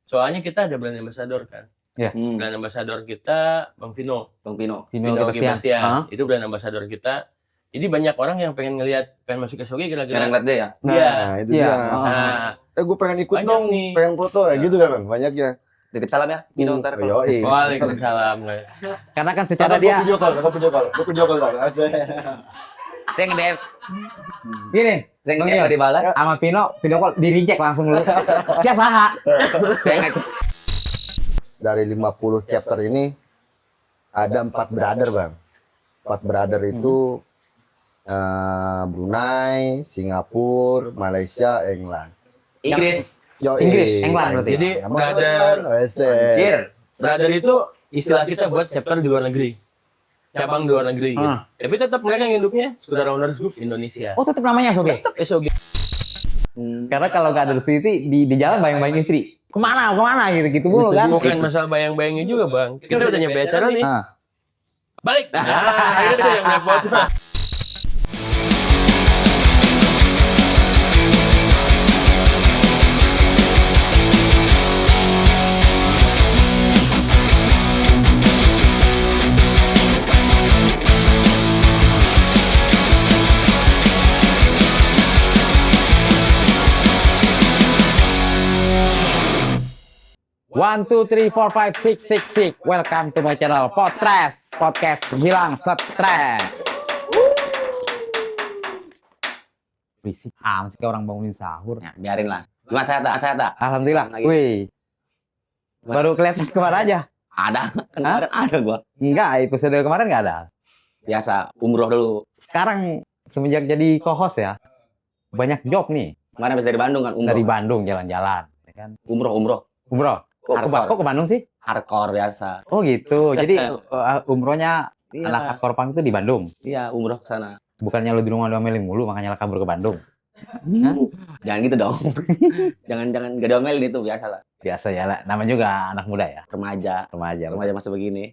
Soalnya kita ada brand ambassador kan. Ya. Brand ambassador kita Bang Vino Vino Bastian. Itu brand ambassador kita. Jadi banyak orang yang pengen masuk SOG gara-gara ngeliat dia ya. Iya. Itu dia. Nah, Gue pengen ikut banyak dong, nih. pengen foto ya gitu kan Bang, banyak ya. Titip salam ya. Vino ntar kalau. Yoi. Waalaikumsalam. Karena kan secara Gue dia video call dong. Asik. Saya nge-DM. gini, Saya Bang nge-DM Yon, gak dibalas. sama Vino video call di reject langsung lu. Siapa saha? Saya nggak. Dari 50 chapter ini ada 4 brother Bang. 4 brother itu Brunei, Singapura, Malaysia, England. Inggris. Inggris, England berarti. Jadi brother itu istilah kita buat chapter di luar negeri. Cabang di luar negeri gitu. Tapi tetap mereka yang induknya Skuter Owners Group Indonesia. Oh, tetap namanya SOG. Tetap SOG. Karena kalau nggak ada istri di jalan bayang-bayang istri. Kemana gitu mulu kan. Bukan masalah bayang-bayangnya juga, Bang. Kita udah nyampe acara nih. Balik. Nah, itu yang repot. One, two, three, four, five, six. Welcome to my channel podcast hilang stres. Berisik amat sih kayak orang bangunin sahur. Ya, biarin lah. Gimana saya tak? Alhamdulillah. Lagi. Wih. Baru kelihatan kemana aja? Ada. Kemarin ada gua. Enggak, episode kemarin nggak ada. Biasa umroh dulu. Sekarang semenjak jadi co-host ya, banyak job nih. Kemarin habis dari Bandung kan umroh. Dari Bandung jalan-jalan, ya kan? Umroh. Umroh. Kok ke Bandung sih? Hardcore biasa. Oh gitu. Jadi umrohnya Iya. anak hardcore punk itu di Bandung. Iya, umroh ke sana. Bukannya lo di rumah diomelin mulu makanya lo kabur ke Bandung. Jangan gitu dong. jangan gak diomelin itu biasa lah. Biasa ya lah. Namanya juga anak muda ya. Remaja masa begini.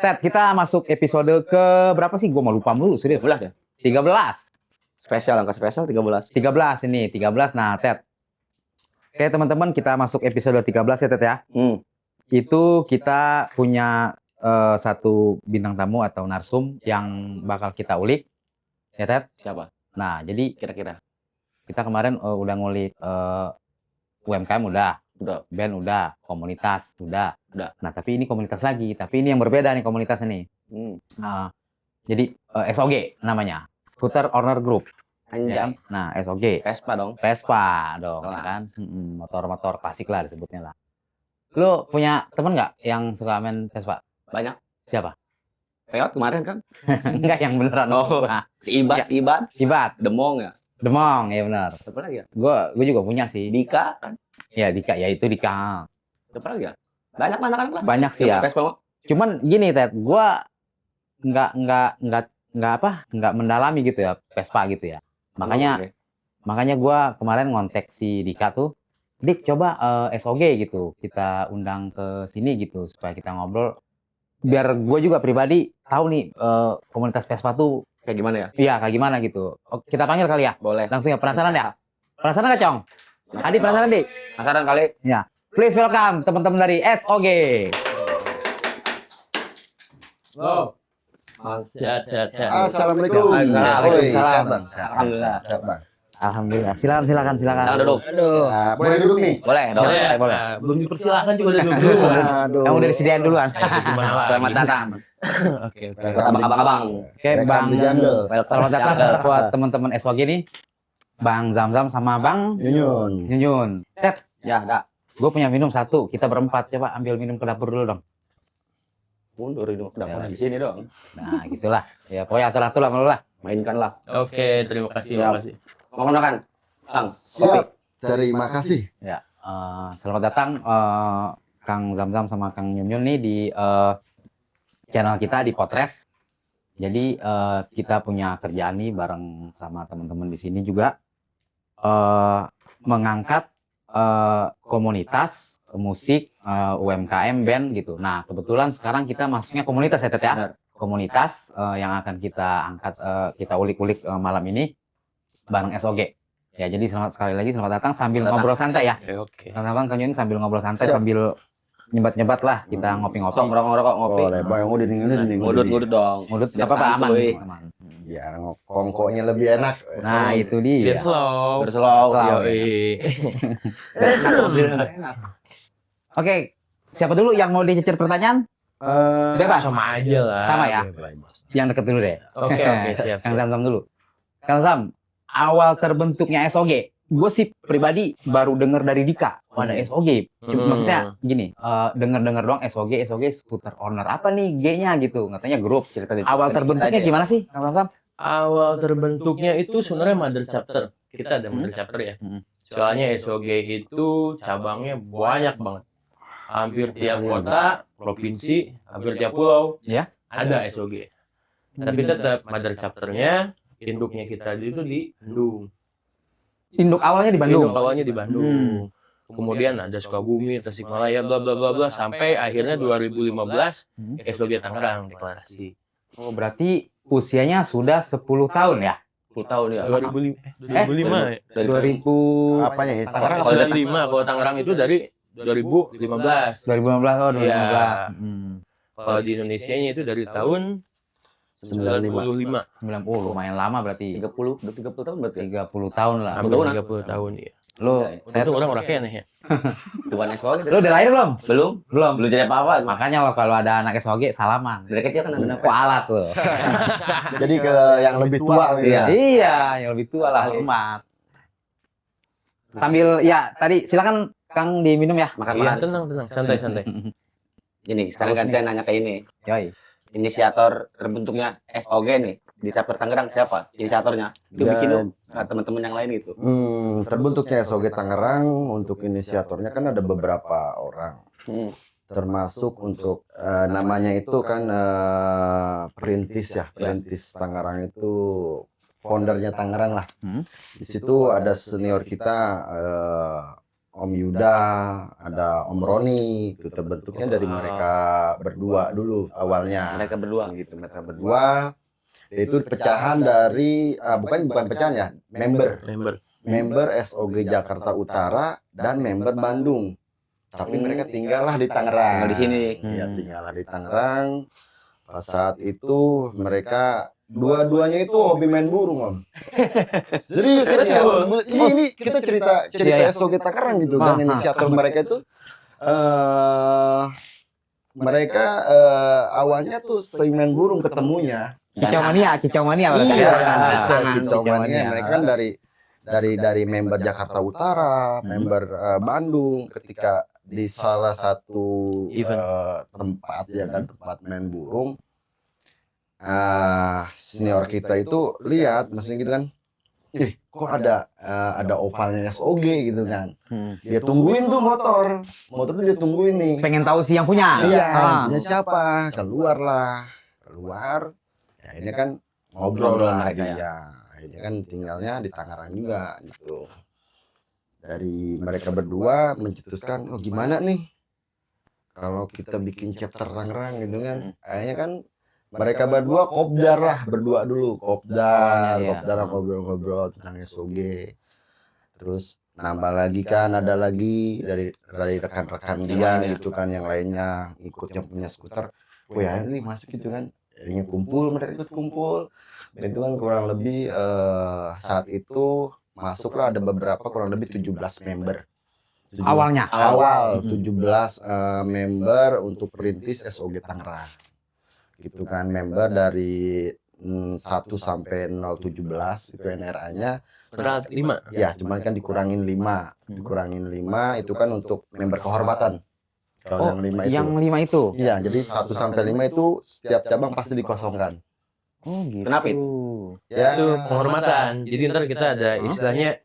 Ted, kita masuk episode ke berapa sih? Gue mau lupa mulu, serius. 13 ya? 13. Angka spesial 13. 13 ini, 13. Nah, Ted. Oke, teman-teman, kita masuk episode 13 ya, Ted ya. Itu kita punya satu bintang tamu atau narsum yang bakal kita ulik. Ya, Ted? Siapa? Nah, jadi Kira-kira. kita kemarin udah ngulik UMKM udah, band udah, komunitas udah. Nah, tapi ini komunitas lagi. Tapi ini yang berbeda nih komunitas ini. Jadi SOG namanya, Skuter Owner Group. Anjay. Ya. Nah, SOG. Vespa dong. Ya kan? Motor-motor klasik lah disebutnya lah. Lu punya temen nggak yang suka main Vespa? Banyak. Siapa? Peot kemarin kan? Enggak yang beneran. Oh, Nah, si Ibat. Demong ya. Demong, ya benar. Siapa lagi ya? Gue juga punya sih. Dika kan? Ya Dika, ya itu Dika. Siapa lagi ya? Banyak anak-anak lah. Banyak sih ya. Vespa mau. Cuman gini Ted, gue nggak mendalami gitu ya Vespa gitu ya. Makanya gue kemarin ngontek si Dika tuh, Dik coba SOG gitu, kita undang ke sini gitu supaya kita ngobrol. Biar gue juga pribadi tahu nih komunitas Vespa tuh Kayak gimana ya? iya kayak gimana gitu. Kita panggil kali ya. Boleh. Langsung ya, penasaran ya? Penasaran nggak Cong? Adi penasaran Dik? Penasaran kali. Ya. Please welcome teman-teman dari SOG. Wow. Sehat. Assalamualaikum. Waalaikumsalam. Sehat Bang. Alhamdulillah. Silakan. Silakan duduk. Boleh duduk nih? Boleh dong. Boleh. Belum dipersilahkan juga udah dulu. Aduh. Kamu udah disediain duluan. Gimana lagi? Selamat datang. Oke. Abang-abang. Oke, Bang. Welcome. Selamat datang buat teman-teman SOG nih. Bang Zamzam sama Bang Yunyun. Ted, Ya, dah. gue punya minum satu. Kita berempat. Coba ambil minum ke dapur dulu dong. Mundur itu. Dapur di sini dong. Nah, gitulah. Ya, pokoknya atur-atur lah, malu lah. Mainkan lah. Oke, terima kasih. Mau makan? Kang. Siap. Terima kasih. Ya, selamat datang Kang Zamzam sama Kang Yunyun nih di channel kita di Potres. Jadi kita punya kerjaan nih bareng sama teman-teman di sini juga mengangkat komunitas musik UMKM band gitu. Nah, kebetulan sekarang kita masuknya komunitas ya Tet ya. Komunitas yang akan kita angkat kita ulik-ulik malam ini bareng SOG. Ya, jadi sekali lagi selamat datang sambil Selamat ngobrol santai ya. Oke. Selamat datang Kang Yun sambil ngobrol santai Siap. sambil nyebat-nyebat lah kita ngopi-ngopi. Ngerokok ngopi. Boleh, Bang. Udah nih. Ngudut dong. Ngudut enggak apa-apa aman. Santuy. Aman. Biar kongkonya lebih enak. Nah, itu Biar dia. slow. Berselaw. Slow. Yoi. Oke, siapa dulu yang mau dicicir pertanyaan? Bebas. Sama aja lah. Sama ya? Bebas. Yang deket dulu deh. Oke, siap. Kang Sam dulu. Kang Sam, awal terbentuknya SOG, gue sih pribadi baru denger dari Dika ada SOG. Maksudnya gini, denger-denger doang SOG Scooter Owner apa nih G-nya gitu, katanya grup. Cerita di- Awal terbentuknya aja. gimana sih, Kang Sam? Awal terbentuknya itu sebenarnya mother chapter. Kita ada mother chapter ya. Soalnya SOG itu cabangnya banyak banget. Hampir tiap kota, provinsi, hampir tiap pulau, Ya. ada SOG. Tapi tetap mother chapternya, induknya kita itu di Bandung. Induk awalnya di Bandung. Induk awalnya di Bandung. Kemudian ada Sukabumi, Tasikmalaya, bla bla bla bla sampai akhirnya 2015 SOG Tangerang deklarasi. Oh, berarti usianya sudah 10 tahun ya? 10 tahun ya. 2005 ya. 2000 Apanya ya? Tangerang Kalau 95, kalau Tangerang itu dari 2015. 2015 oh 2015. Iya. Hmm. Kalau di Indonesianya itu dari tahun 95. 90 lumayan lama berarti. 30, udah 30 tahun berarti. 30 tahun lah. Hampir Tahun, 30 tahun ya. Lu Itu orang kayaknya ya. Tuan SOG. lu udah lahir belum? Belum. Belum. Belum jadi apa-apa. Makanya lo kalau ada anak SOG salaman. Dari kecil kan ada Kualat lo. Jadi ke yang lebih tua gitu ya. Iya, yang lebih tua lah hormat. Sambil ya tadi silakan Kang diminum ya. makan Iya, makan. tenang, santai. Ini sekarang gantian nanya ke ini. Yoi. Inisiator terbentuknya SOG nih di chapter Tangerang siapa? Inisiatornya. Itu Dan- bikin dong teman-teman yang lain gitu. Terbentuknya SOG Tangerang untuk inisiatornya kan ada beberapa orang. Hmm. Termasuk untuk namanya itu kan Perintis ya. Perintis Tangerang itu foundernya Tangerang lah. Di situ ada senior kita Om Yuda, ada Om Roni, itu terbentuknya dari mereka berdua dulu awalnya. Mereka berdua. Gitu, mereka berdua. Itu pecahan dari bukan pecahan ya, member SOG Jakarta Utara dan member Bandung. Tapi mereka tinggallah di Tangerang. Tinggal di sini. Iya, tinggallah di Tangerang. Pada saat itu mereka dua-duanya itu hobi main burung, Om. Serius ya. Ini kita cerita Iya. SOG Tangerang gitu kan, inisiator mereka itu mereka awalnya tuh sering main burung ketemunya. Kicau mania berarti Iya, ya. bisa Tangan kicau kicau mania. Mereka kan dari member Jakarta Utara, member Bandung. Ketika di salah satu tempat ya kan, tempat main burung, senior kita itu lihat, maksudnya gitu kan, kok ada ovalnya SOG gitu kan. Dia tungguin tuh motor tuh dia tungguin nih. Pengen tahu sih yang punya. Iya, Ah. punya siapa? Keluar. Ya ini kan ngobrol lah mereka dia. Ini kan tinggalnya di Tangerang juga gitu. Dari mereka berdua mencetuskan, oh gimana nih kalau kita bikin chapter Tangerang gitu kan. Akhirnya kan mereka berdua kopdar lah, berdua dulu kopdar, Awalnya, iya. ngobrol-ngobrol tentang SOG. Terus nambah lagi kan, ada lagi dari rekan-rekan dia gitu kan, yang lainnya ikut yang punya skuter. Oh ya ini masuk gitu kan, jadinya mereka ikut kumpul. Dan itu kan kurang lebih saat itu masuklah ada beberapa kurang lebih 17 member. Awalnya. Awal 17 member untuk perintis SOG Tangerang. Gitu kan, member dari 1 sampai 017 itu NRA-nya. Berat 5. Ya, cuman kan dikurangin 5. Dikurangin 5 itu kan untuk member kehormatan. Kalau yang 5 itu. Yang 5 itu. Iya, jadi 1 sampai 5 itu setiap cabang pasti dikosongkan. Oh gitu. Kenapa itu? Ya, Itu penghormatan. Jadi ntar kita ada istilahnya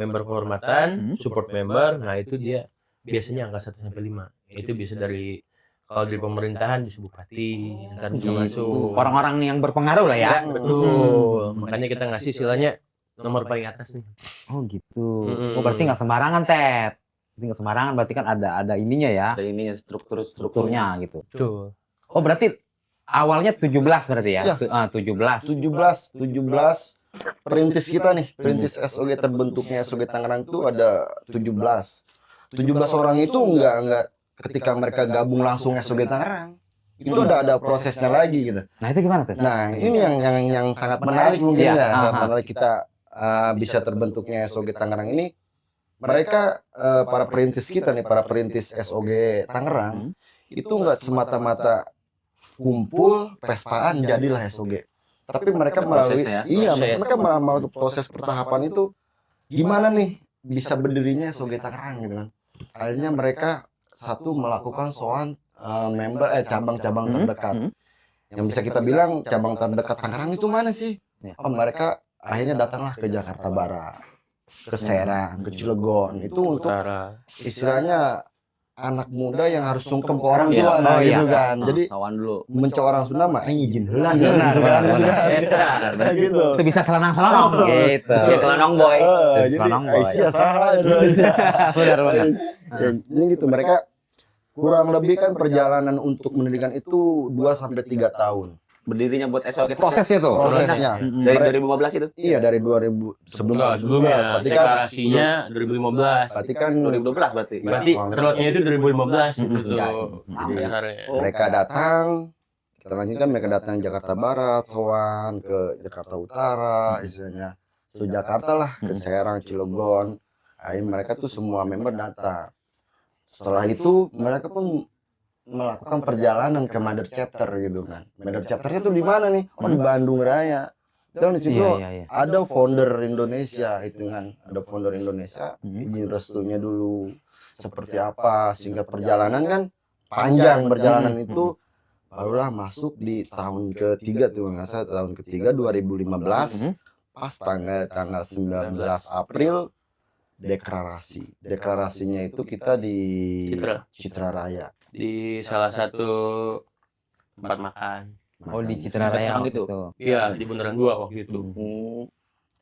member kehormatan, support member. Nah itu dia biasanya angka 1 sampai 5. Itu biasa dari kalau di pemerintahan bisa bupati, ntar bisa masuk. Orang-orang yang berpengaruh lah ya. Ya, betul. Makanya kita ngasih istilahnya nomor paling atas nih. Oh gitu. Mm-mm. Oh berarti nggak sembarangan Ted. Berarti nggak sembarangan, berarti kan ada ininya ya. Ada ininya strukturnya. Strukturnya gitu. Betul. Oh berarti awalnya 17 berarti ya? Iya. 17. 17 perintis kita nih, perintis SOG terbentuknya SOG Tangerang itu ada 17. 17 orang itu enggak ketika mereka gabung langsung SOG Tangerang. Itu ada prosesnya lagi gitu. Nah, itu gimana tuh? Nah, ini yang sangat menarik mungkin Iya, ya, sangat menarik kita bisa terbentuknya SOG Tangerang ini. Mereka para perintis kita nih, para perintis SOG Tangerang itu enggak semata-mata kumpul pespaan jadilah SOG. Tapi mereka melalui prosesnya ya? iya, Proses. mereka melalui proses pertahapan itu gimana nih bisa berdirinya SOG Tangerang gitu kan. Akhirnya mereka satu melakukan soal cabang-cabang terdekat. Yang bisa kita bilang cabang terdekat Tangerang itu mana sih? Oh, mereka akhirnya datanglah ke Jakarta Barat, ke Serang, ke Cilegon. Itu untuk Utara. istilahnya anak muda yang harus sungkem ke orang Iya. tua Oh, iya. gitu kan. Jadi Sawan dulu. menco orang Sunda mah izin heula gitu Benar, kan. benar. Kayak gitu. Itu bisa selanang-selanang gitu. Cek kelanong boy. Jadi Selanang, boy. Aisyah salah itu. Benar. Ya, jadi gitu mereka kurang lebih kan perjalanan untuk pendidikan itu 2 sampai 3 tahun. Berdirinya buat SOG Prosesnya tuh. Prosesnya. dari 2015 itu. Iya dari 2000 Enggak, sebelumnya. Berarti kan Deklarasinya 2015. berarti kan 2012 berarti. Berarti celotnya itu 2015 gitu. Iya. Dasarnya. mereka datang, kita lanjutkan mereka datang Jakarta Barat, sowan ke Jakarta Utara, istilahnya ke Jakarta lah, ke Serang, Cilegon. Akhirnya mereka tuh semua member datang. Setelah itu mereka pun melakukan perjalanan ke Mother Chapter gitu kan. Mother Chapternya tuh di mana nih? Oh, di Bandung Raya. Dan di situ Iya. ada founder Indonesia itu kan, ada founder Indonesia, izin restunya dulu seperti apa, sehingga perjalanan kan panjang perjalanan itu barulah masuk di tahun ketiga tuh nggak salah tahun ketiga 2015 pas tanggal 19 April deklarasinya itu kita di Citra Raya Di salah satu tempat makan. Oh, di Citra Raya gitu. gitu. Iya, di Bundaran 2 waktu itu.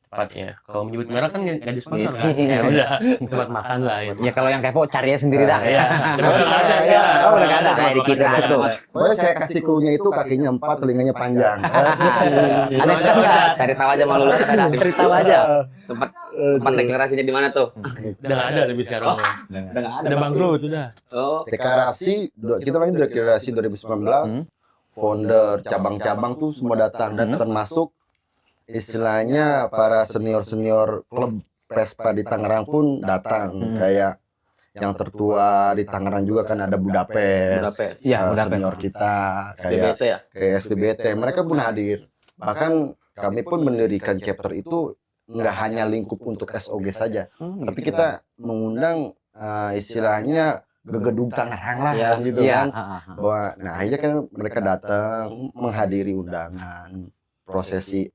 Tepatnya. Kalau menyebut merek kan nggak di sponsor kan? Iya. Ya udah, tempat makan lah itu. Ya kalau yang kepo cari aja sendiri dah. Iya. Iya. Oh, udah nggak ada. Kayak di kita tuh. Pokoknya saya kasih clue-nya itu kakinya 4, telinganya panjang. Ada kan nggak? Cari tahu aja malu sepeda. Cari tahu aja. Tempat deklarasinya di mana tuh? Udah nggak ada lebih sekarang. Udah enggak Ada bangkrut udah. Oh, Deklarasi, kita lagi deklarasi 2019, founder cabang-cabang tuh semua datang dan termasuk istilahnya para senior-senior klub Vespa di Tangerang pun datang. Kayak yang tertua di Tangerang juga kan ada Budapest. Iya, Budapest. Senior kita kayak BBT ya. SBBT, mereka pun hadir. Bahkan kami pun mendirikan chapter itu nggak hanya lingkup untuk SOG saja, tapi kita mengundang istilahnya gegedug Tangerang lah Iya, gitu Iya. kan. Bahwa nah akhirnya kan mereka datang menghadiri undangan, prosesi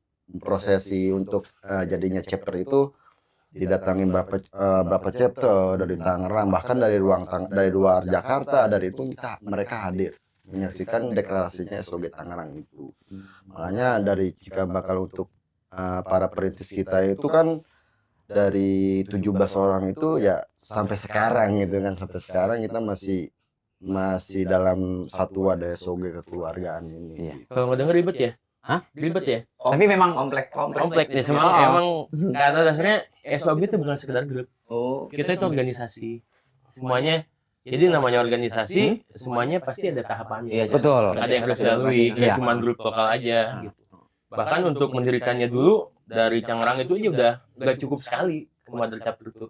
untuk jadinya chapter itu didatangin berapa chapter dari Tangerang, bahkan dari luar Jakarta, dari itu mereka hadir menyaksikan deklarasinya SOG Tangerang itu. Makanya dari cikal bakal untuk para perintis kita itu kan dari 17 orang itu ya sampai sekarang gitu kan, sampai sekarang kita masih dalam satu wadah SOG kekeluargaan ini. Iya. Kalau nggak denger ribet ya? Hah? Ribet ya? Tapi memang Komplek nih, emang karena dasarnya SOG itu bukan sekedar grup. Oh, Kita itu organisasi. Semuanya, jadi namanya organisasi, semuanya pasti ada tahapannya. Iya, betul. Ada yang harus dilalui, nggak Iya. cuma grup lokal aja. Gitu. Bahkan untuk mendirikannya dulu dari Tangerang itu aja udah nggak cukup sekali ke Mother Chapter itu.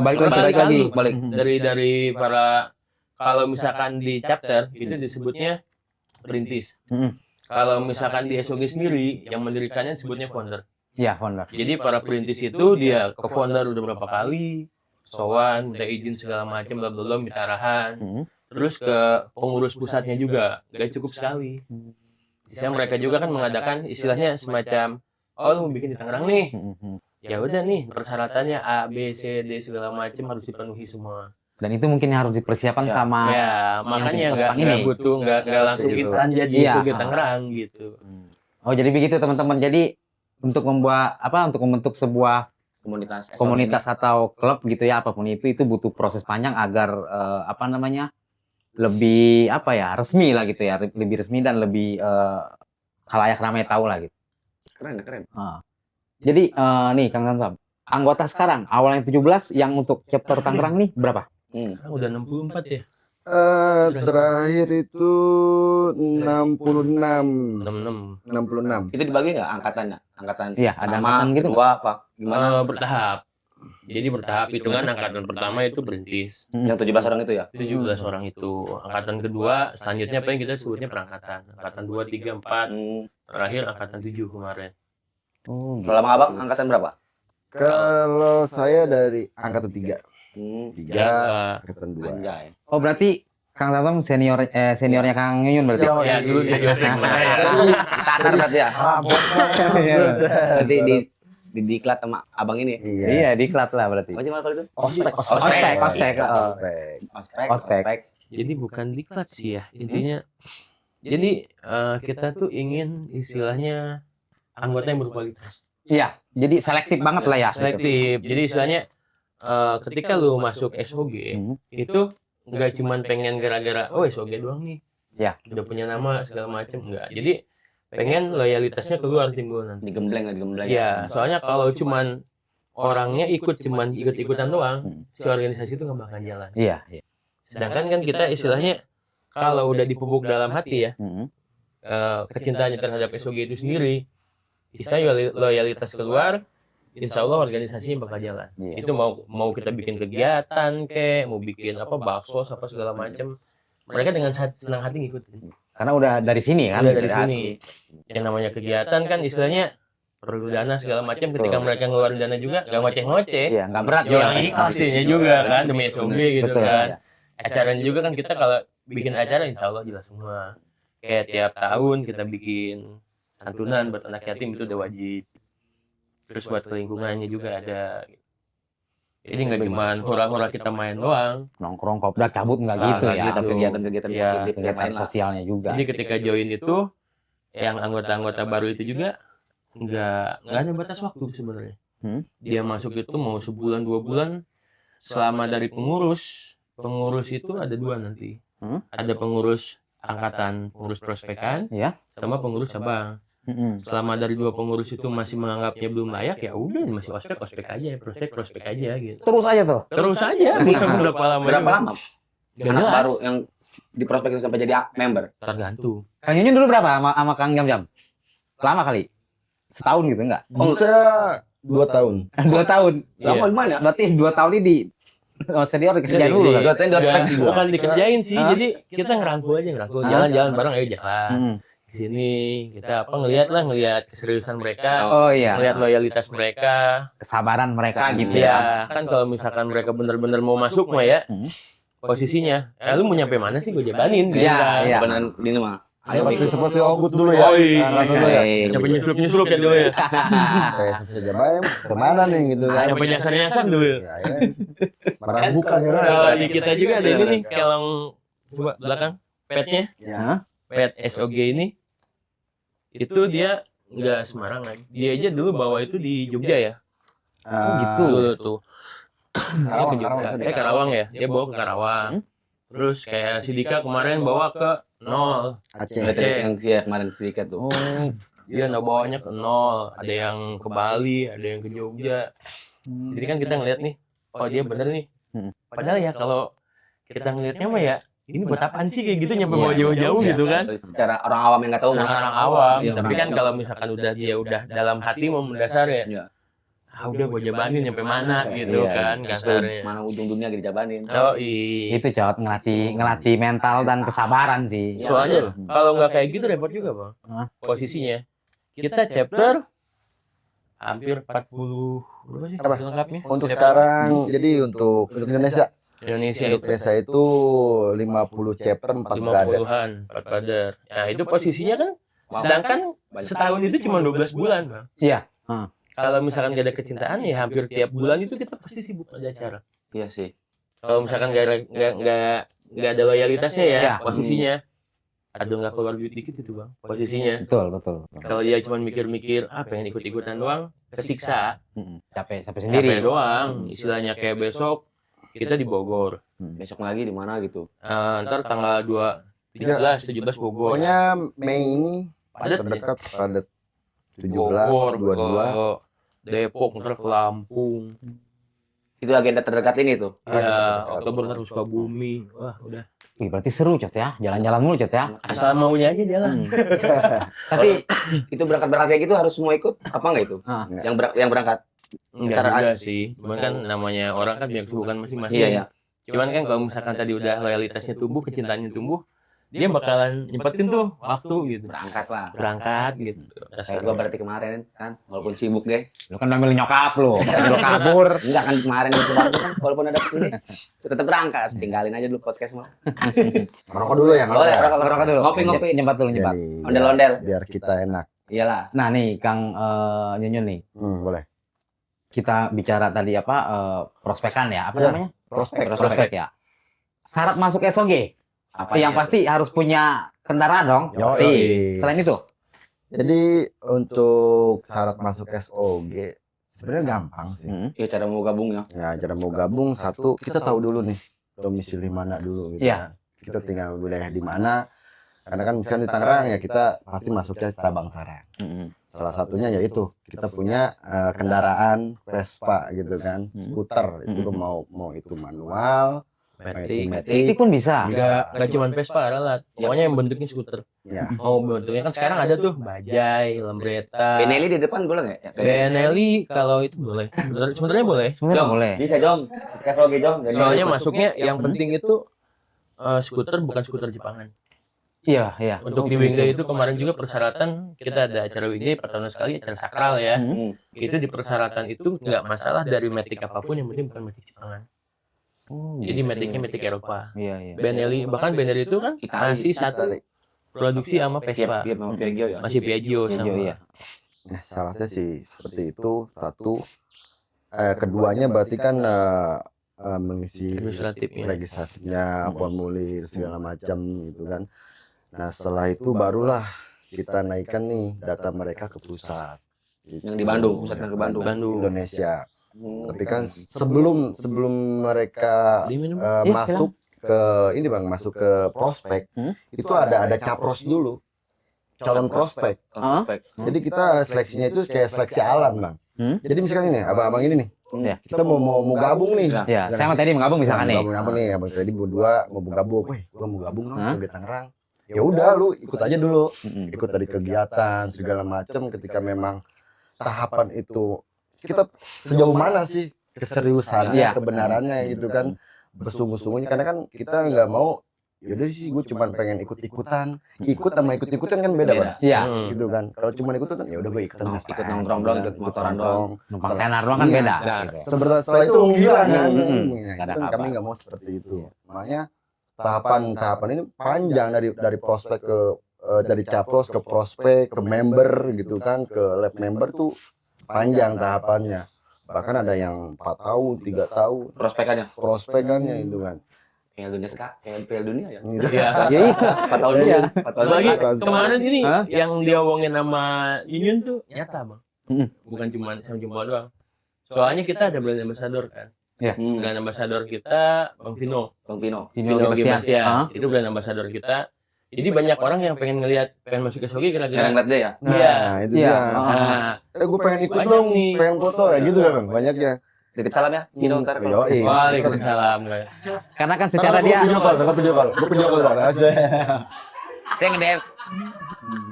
Balik lagi. balik. Dari para, kalau misalkan di chapter itu disebutnya perintis. Kalau misalkan di SOG sendiri yang mendirikannya disebutnya founder. Iya, founder. Jadi para perintis itu dia ke founder udah berapa kali, sowan, udah izin segala macam, bla bla bla, minta arahan. Terus ke pengurus pusatnya juga, gak cukup sekali. Misalnya mereka juga kan mengadakan istilahnya semacam, oh lu mau bikin di Tangerang nih, ya udah nih persyaratannya A, B, C, D segala macam harus dipenuhi semua. Dan itu mungkin harus dipersiapkan sama Ya makanya yang nggak ini. butuh nggak langsung Gitu. instan jadi Iya. SOG Tangerang gitu. Oh, jadi begitu teman-teman. Jadi untuk membentuk sebuah komunitas atau klub gitu ya, apapun itu butuh proses panjang agar lebih resmi lah gitu ya, lebih resmi dan lebih khalayak ramai tahu lah gitu. Keren. Jadi nih Kang Tantam, anggota sekarang awalnya 17 yang untuk chapter Tangerang nih berapa? Sekarang udah 64 ya. Terakhir itu 66. 66. Itu dibagi nggak angkatannya? Angkatan Iya, ada pertama, angkatan gitu kedua apa? Gimana? Bertahap. Jadi bertahap hitungan angkatan pertama itu berintis. Yang 17 orang itu ya? 17 orang itu. Angkatan kedua selanjutnya apa yang kita sebutnya perangkatan. Angkatan 2, 3, 4. Terakhir angkatan 7 kemarin. Oh, Kalau Bang Abang angkatan berapa? Kalau saya dari angkatan 3. Hmm. 3, angkatan 2. Anjay. Oh, berarti Kang Tantam seniornya Kang Yuyun berarti. Yo, Ya dulu dia Josek ya. Takar berarti ya? Berarti di diklat sama abang ini. Iya. Iya, diklat lah berarti. Apa sih kalau itu? Ospek. Ospek. Ospek. Jadi bukan diklat sih ya intinya. Jadi kita tuh ingin istilahnya anggota yang berkualitas. Iya, jadi selektif banget lah ya. Selektif. Jadi istilahnya ketika lu masuk SOG itu nggak cuman pengen gara-gara SOG doang nih. Ya. Udah punya nama segala macem enggak. Jadi pengen loyalitasnya keluar tim gue nanti. Digembleng. Iya, soalnya kalau cuman orangnya ikut-ikutan doang, si organisasi itu nggak bakal jalan. Iya. Sedangkan kan kita istilahnya kalau udah dipupuk dalam hati ya, kecintaannya terhadap SOG itu sendiri, istilahnya loyalitas keluar, insya Allah organisasinya bakal jalan. Iya. Itu mau kita bikin kegiatan mau bikin bakso apa segala macam, mereka dengan senang hati ngikutin. Karena udah dari sini kan. Udah dari sini. Yang namanya kegiatan kan istilahnya perlu dana segala macam. Ketika mereka ngeluarin dana juga nggak ngoceh-ngoceh. Iya, nggak berat Ya juga. pastinya juga kan demi SOG gitu Betul. kan. Acaranya juga kan kita kalau bikin acara insya Allah jelas semua. Kayak tiap tahun kita bikin santunan buat anak yatim itu udah wajib. Terus buat lingkungannya juga ada. Jadi nggak cuma hura-hura kita main doang. Nongkrong kopdar cabut nggak Ah, gitu nggak ya. gitu. Kegiatan-kegiatan Iya, positif yang lain Kegiatan lah. sosialnya juga. Jadi ketika join itu, yang anggota-anggota baru itu juga nggak ada batas waktu sebenarnya. Dia masuk itu mau sebulan 2 bulan, selama dari pengurus itu ada 2 nanti. Ada pengurus angkatan, pengurus prospekan, Iya. sama pengurus cabang. Selama dari 2 pengurus itu masih menganggapnya belum layak, ya udah masih ospek aja, prospek aja gitu. Terus aja tuh. Terus aja, bisa berapa lama? Berapa lama? Gak Anak jelas. baru yang di prospek itu sampai jadi member. Tergantung. Kang Yuyun dulu berapa sama Kang Jam? Lama kali? Setahun gitu enggak? Saya 2 tahun. 2 tahun. Lama gimana? Berarti 2 tahun ini di senior kerja dulu kan? Dua tahun di ospek Nggak, juga. bukan dikerjain sih, Hah? jadi kita ngerangkul aja, jalan-jalan bareng, ayo jalan. Di sini kita ngelihat keseriusan mereka, Oh iya. ngelihat loyalitas mereka. Kesabaran mereka gitu ya. Ya, kan kalau misalkan mereka benar-benar mau masuk mah ya, posisinya, lu mau nyampe mana sih gue jabanin gitu Iya, kan. iya. Beneran ini mah. Seperti Ogut dulu ya. Oh iya. Nah, dulu ya. Nyampe nyusrup ya dulu ya. Kayak saja bayam kemana nih gitu kan. Nyampe nyasar gitu. Ya, ya. Barang bukan ya. Kalau di kita juga ada ini nih, kelong coba belakang petnya, Ya. pet SOG ini. Itu dia nggak sembarangan. Dia aja dulu bawa itu di Jogja ya. gitu. Dulu tuh. Karawang, Dia ke Jogja. Karawang. Karawang ya. Dia bawa ke Karawang. Terus kayak si Dika kemarin bawa ke 0. Aceh. Yang dia kemarin sedikit tuh. Dia nggak bawanya ke 0. Ada yang ke Bali, ada yang ke Jogja. Jadi kan kita ngeliat nih, oh dia bener nih. Padahal ya kalau kita ngeliatnya mah ya, ini buat apaan sih kayak gitu nyampe bawa jauh-jauh gitu kan. Secara orang awam yang nggak tahu. Orang awam. Iya, Tapi kan kalau misalkan dia udah dalam hati mau mendasar ya. Iya. Udah gue jabanin nyampe mana gitu Iya, kan kasarnya. mana ujung dunia dijabanin. Oh iya. Itu Cot, ngelatih mental dan kesabaran sih. Soalnya kalau nggak kayak gitu repot juga bang. Posisinya kita chapter hampir 40 berapa sih Apa? lengkapnya? Untuk sekarang jadi untuk Indonesia Indonesia itu 50 chapter 4 brother. 50-an 4 brother. Nah itu posisinya kan. Sedangkan setahun itu cuma 12 bulan bang. Iya. Kalau misalkan gak ada kecintaan ya hampir tiap bulan itu kita pasti sibuk ada acara. Iya sih. Kalau misalkan nggak ada loyalitasnya ya Iya. posisinya. Aduh nggak keluar duit dikit itu bang posisinya. Betul. Kalau dia cuma mikir-mikir pengen ikut-ikutan doang, kesiksa, Capek capek sendiri. doang. Istilahnya kayak besok kita di Bogor. Besok lagi di mana gitu. Ntar tanggal 17 Bogor. Pokoknya Mei ini Padat terdekat padat Bogor, 22. ke Depok, ntar ke Lampung. Itu agenda terdekat ini tuh. Ya, Oktober ntar ke Sukabumi. Wah, udah. Wih, berarti seru Cot ya, jalan-jalan mulu Cot ya. Asal maunya aja jalan. Tapi itu berangkat kayak gitu harus semua ikut apa enggak itu? Ah. Yang berangkat. Enggak Ntar juga sih. Cuman kan namanya orang kan punya kesibukan masing-masing. Iya, iya. Cuman kan kalau misalkan tadi udah loyalitasnya tumbuh, kecintaannya tumbuh, dia bakalan nyempetin tuh waktu gitu. Berangkat lah. Berangkat gitu. Kayak gua berarti kemarin kan, walaupun sibuk deh. Lu kan ngambil nyokap lu, lu kabur. Enggak kan kemarin itu waktu kan, walaupun ada ini tetap berangkat. Tinggalin aja dulu podcast mah. Ngerokok dulu ya, Boleh, ngerokok. rokok dulu. Ngopi. Nyempat dulu, nyempat. Jadi, Ondel-ondel. biar kita enak. Iyalah. Nah nih Kang Nyunyun nih, Boleh. kita bicara tadi apa prospekan ya, apa Ya. namanya? Prospek. Prospek ya. Syarat masuk SOG, Apa yang pasti harus punya kendaraan dong. Yoi. Pasti. Selain itu, Jadi untuk syarat masuk SOG sebenarnya gampang sih. Ya cara mau gabung ya. Ya, cara mau gabung satu kita tahu dulu nih domisili mana dulu gitu Iya. kan. Kita tinggal wilayah di mana. Karena kan misalnya di Tangerang ya kita pasti masuknya Tabang Karang. Salah satunya yaitu kita punya kendaraan Vespa gitu kan, skuter itu mau itu manual, mau itu Matic. Titik pun bisa. Enggak cuma Vespa, ralat. Pokoknya yang bentuknya skuter. ya. Mau bentuknya kan sekarang ada tuh Bajaj, Lambretta. Benelli di depan boleh nggak? Ya, Benelli kalau itu boleh. Sebenarnya boleh. Sebenarnya Jom, boleh. Bisa Jom. SOG Jom. Soalnya masuknya yang penting itu skuter bukan skuter Jepangan. Iya, iya. Untuk di Wingday itu kemarin juga persyaratan kita ada acara Wingday 4 tahun sekali, acara sakral ya. Itu di persyaratan itu nggak masalah dari Matic apapun, yang penting bukan Matic Jepangan. Jadi Maticnya Matic Eropa. Iya, iya. Benelli, bahkan Benelli itu kan Itali. masih satu produksi sama Vespa. Iya, sama Piaggio ya. Masih Piaggio sama. Iya. Nah, salahnya sih seperti itu satu. Keduanya berarti kan mengisi Administratifnya. legislasinya, formulir segala macam gitu kan. Nah setelah itu barulah kita naikkan nih data mereka ke pusat. Gitu. Yang di Bandung, pusatnya ke Bandung. Bandung. Indonesia. Tapi kan sebelum mereka Diminum. masuk ke ini bang, masuk ke prospek, itu ada capros dulu, calon prospek. Prospek. Jadi kita seleksinya itu kayak seleksi alam bang. Jadi misalkan ini, abang-abang ini nih, Iya. kita mau gabung nih. Ya, saya sama tadi menggabung misalkan nih. Gabung nih, abang tadi berdua mau gabung. Wih, gua mau gabung dong sebagai Tangerang. Ya udah, lu ikut aja dulu. Ikut dari kegiatan segala macam. Ketika memang tahapan itu kita sejauh mana sih keseriusannya, Iya. kebenarannya gitu kan, bersungguh-sungguhnya. Karena kan kita nggak mau. Yaudah sih, gue cuma pengen ikut-ikutan. Ikut sama ikut-ikutan kan beda bang. Iya. Gitu kan. Kalau cuma ikutan, ya udah gue ikutan. Ikut nongkrong doang, ikut motoran doang. Numpang tenar doang kan Iya. beda. Nah, gitu. Setelah itu menghilang kan. Hmm. Ya, Nggak ada itu kan apa-apa. kami nggak mau seperti itu. Makanya tahapan ini panjang dari prospek ke dari capros ke prospek ke member gitu kan, ke lab member tuh panjang tahapannya. Bahkan ada yang 4 tahun, 3 tahun Prospekannya. prospekannya itu kan. Piala Dunia kayak Piala Dunia ya. Gitu. Iya. Iya. 4 tahun dulu. 4 tahun Lagi dulu. kemarin ini Hah? yang dia omongin sama Yun tuh nyata bang. Mm. Bukan cuma sama jumpa doang. Soalnya kita ada brand ambassador kan. Brand ambassador kita Bang Vino. Bang Pino. Vino Vino Sebastian. Sebastian. Ah. Itu brand ambassador kita. Jadi banyak orang yang pengen masuk ke SOG Sekarang gara-gara. ngeliat dia ya. Nah, itu Iya. dia. Nah, Gue pengen ikut Banyak dong, nih. pengen foto ya gitu kan bang, banyak ya. Titip salam ya. Pino ntar kalau. Yoi. Waalaikumsalam. Karena kan secara dia Gue video call bang. Asik. saya nge-DM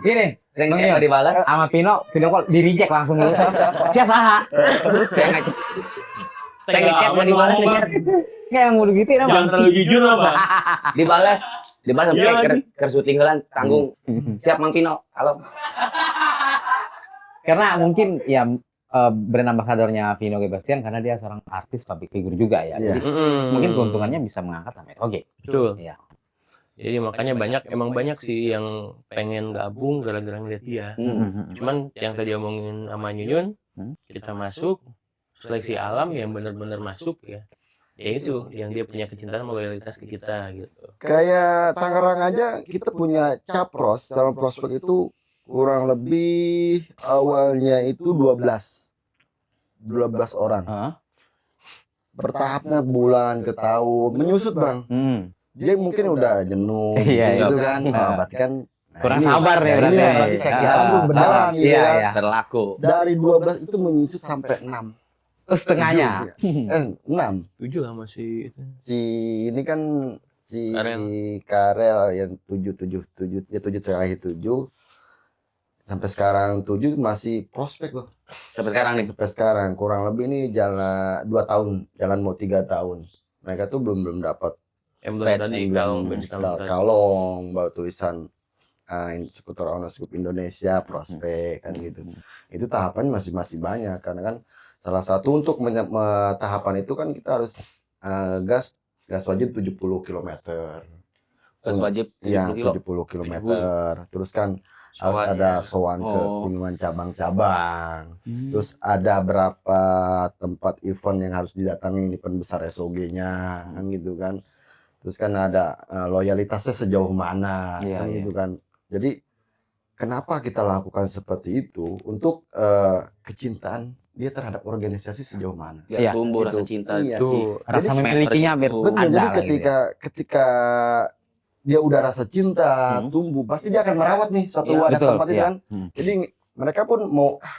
gini, Sering Bang dia Yon, dibalas. sama Pino video call di reject langsung dulu. Siapa saha? Saya ngechat nggak dibalas ngechat. Nggak yang udah gitu Jangan bang. terlalu jujur lah bang. Dibalas Iya sampai lagi. ker syutingan tanggung. Siap Mang Pino. Halo. Karena mungkin ya brand ambassadornya Vino Sebastian karena dia seorang artis public figure juga ya. Iya. Jadi mungkin keuntungannya bisa mengangkat namanya. Oke. Betul. Iya. Jadi makanya banyak sih yang pengen gabung gara-gara ngeliat dia. Cuman yang tadi omongin sama Nyunyun, kita masuk seleksi alam yang benar-benar masuk ya. Ya itu yang dia punya kecintaan sama loyalitas ke kita gitu. Kayak Tangerang aja kita punya capros sama prospek itu kurang lebih awalnya itu 12 orang. Hah? Bertahapnya bulan ke tahun menyusut bang. Dia mungkin udah jenuh Iya, gitu iya. kan. Nah, berarti kan Kurang ini- sabar nih ini berarti. berarti seksi alam tuh beneran gitu Iya, kan. iya. Berlaku. Dari 12 itu menyusut sampai 6. Setengahnya. 6. 7 lah masih itu. Si ini kan si Karel. Karel yang 7 ya 7 terakhir 7 sampai sekarang 7 masih prospek loh. Sampai sekarang nih. Sampai sekarang kurang lebih nih jalan 2 tahun, jalan mau 3 tahun. Mereka tuh belum dapat Emblem tadi kalong bench kalong tadi. kalong, bawa tulisan Skuter Ownership Indonesia prospek kan gitu. Itu tahapan masih banyak karena kan salah satu untuk tahapan itu kan kita harus gas wajib 70 km. Gas wajib Iya, 70 kilo. 70 km. Terus kan harus Soalnya. ada sowan ke Oh. kunjungan cabang-cabang. Terus ada berapa tempat event yang harus didatangi event besar SOG-nya kan gitu kan. Terus kan ada loyalitasnya sejauh mana Iya, kan iya. gitu kan. Jadi kenapa kita lakukan seperti itu untuk kecintaan dia terhadap organisasi sejauh mana? Biar Iya, tumbuh rasa gitu. cinta. Iya. Tuh. Rasa Jadi memilikinya biar Betul, ada Betul, jadi lah gitu ya. ketika dia udah rasa cinta, tumbuh, pasti dia akan merawat nih suatu Iya, wadah betul, tempat itu iya. kan. Jadi mereka pun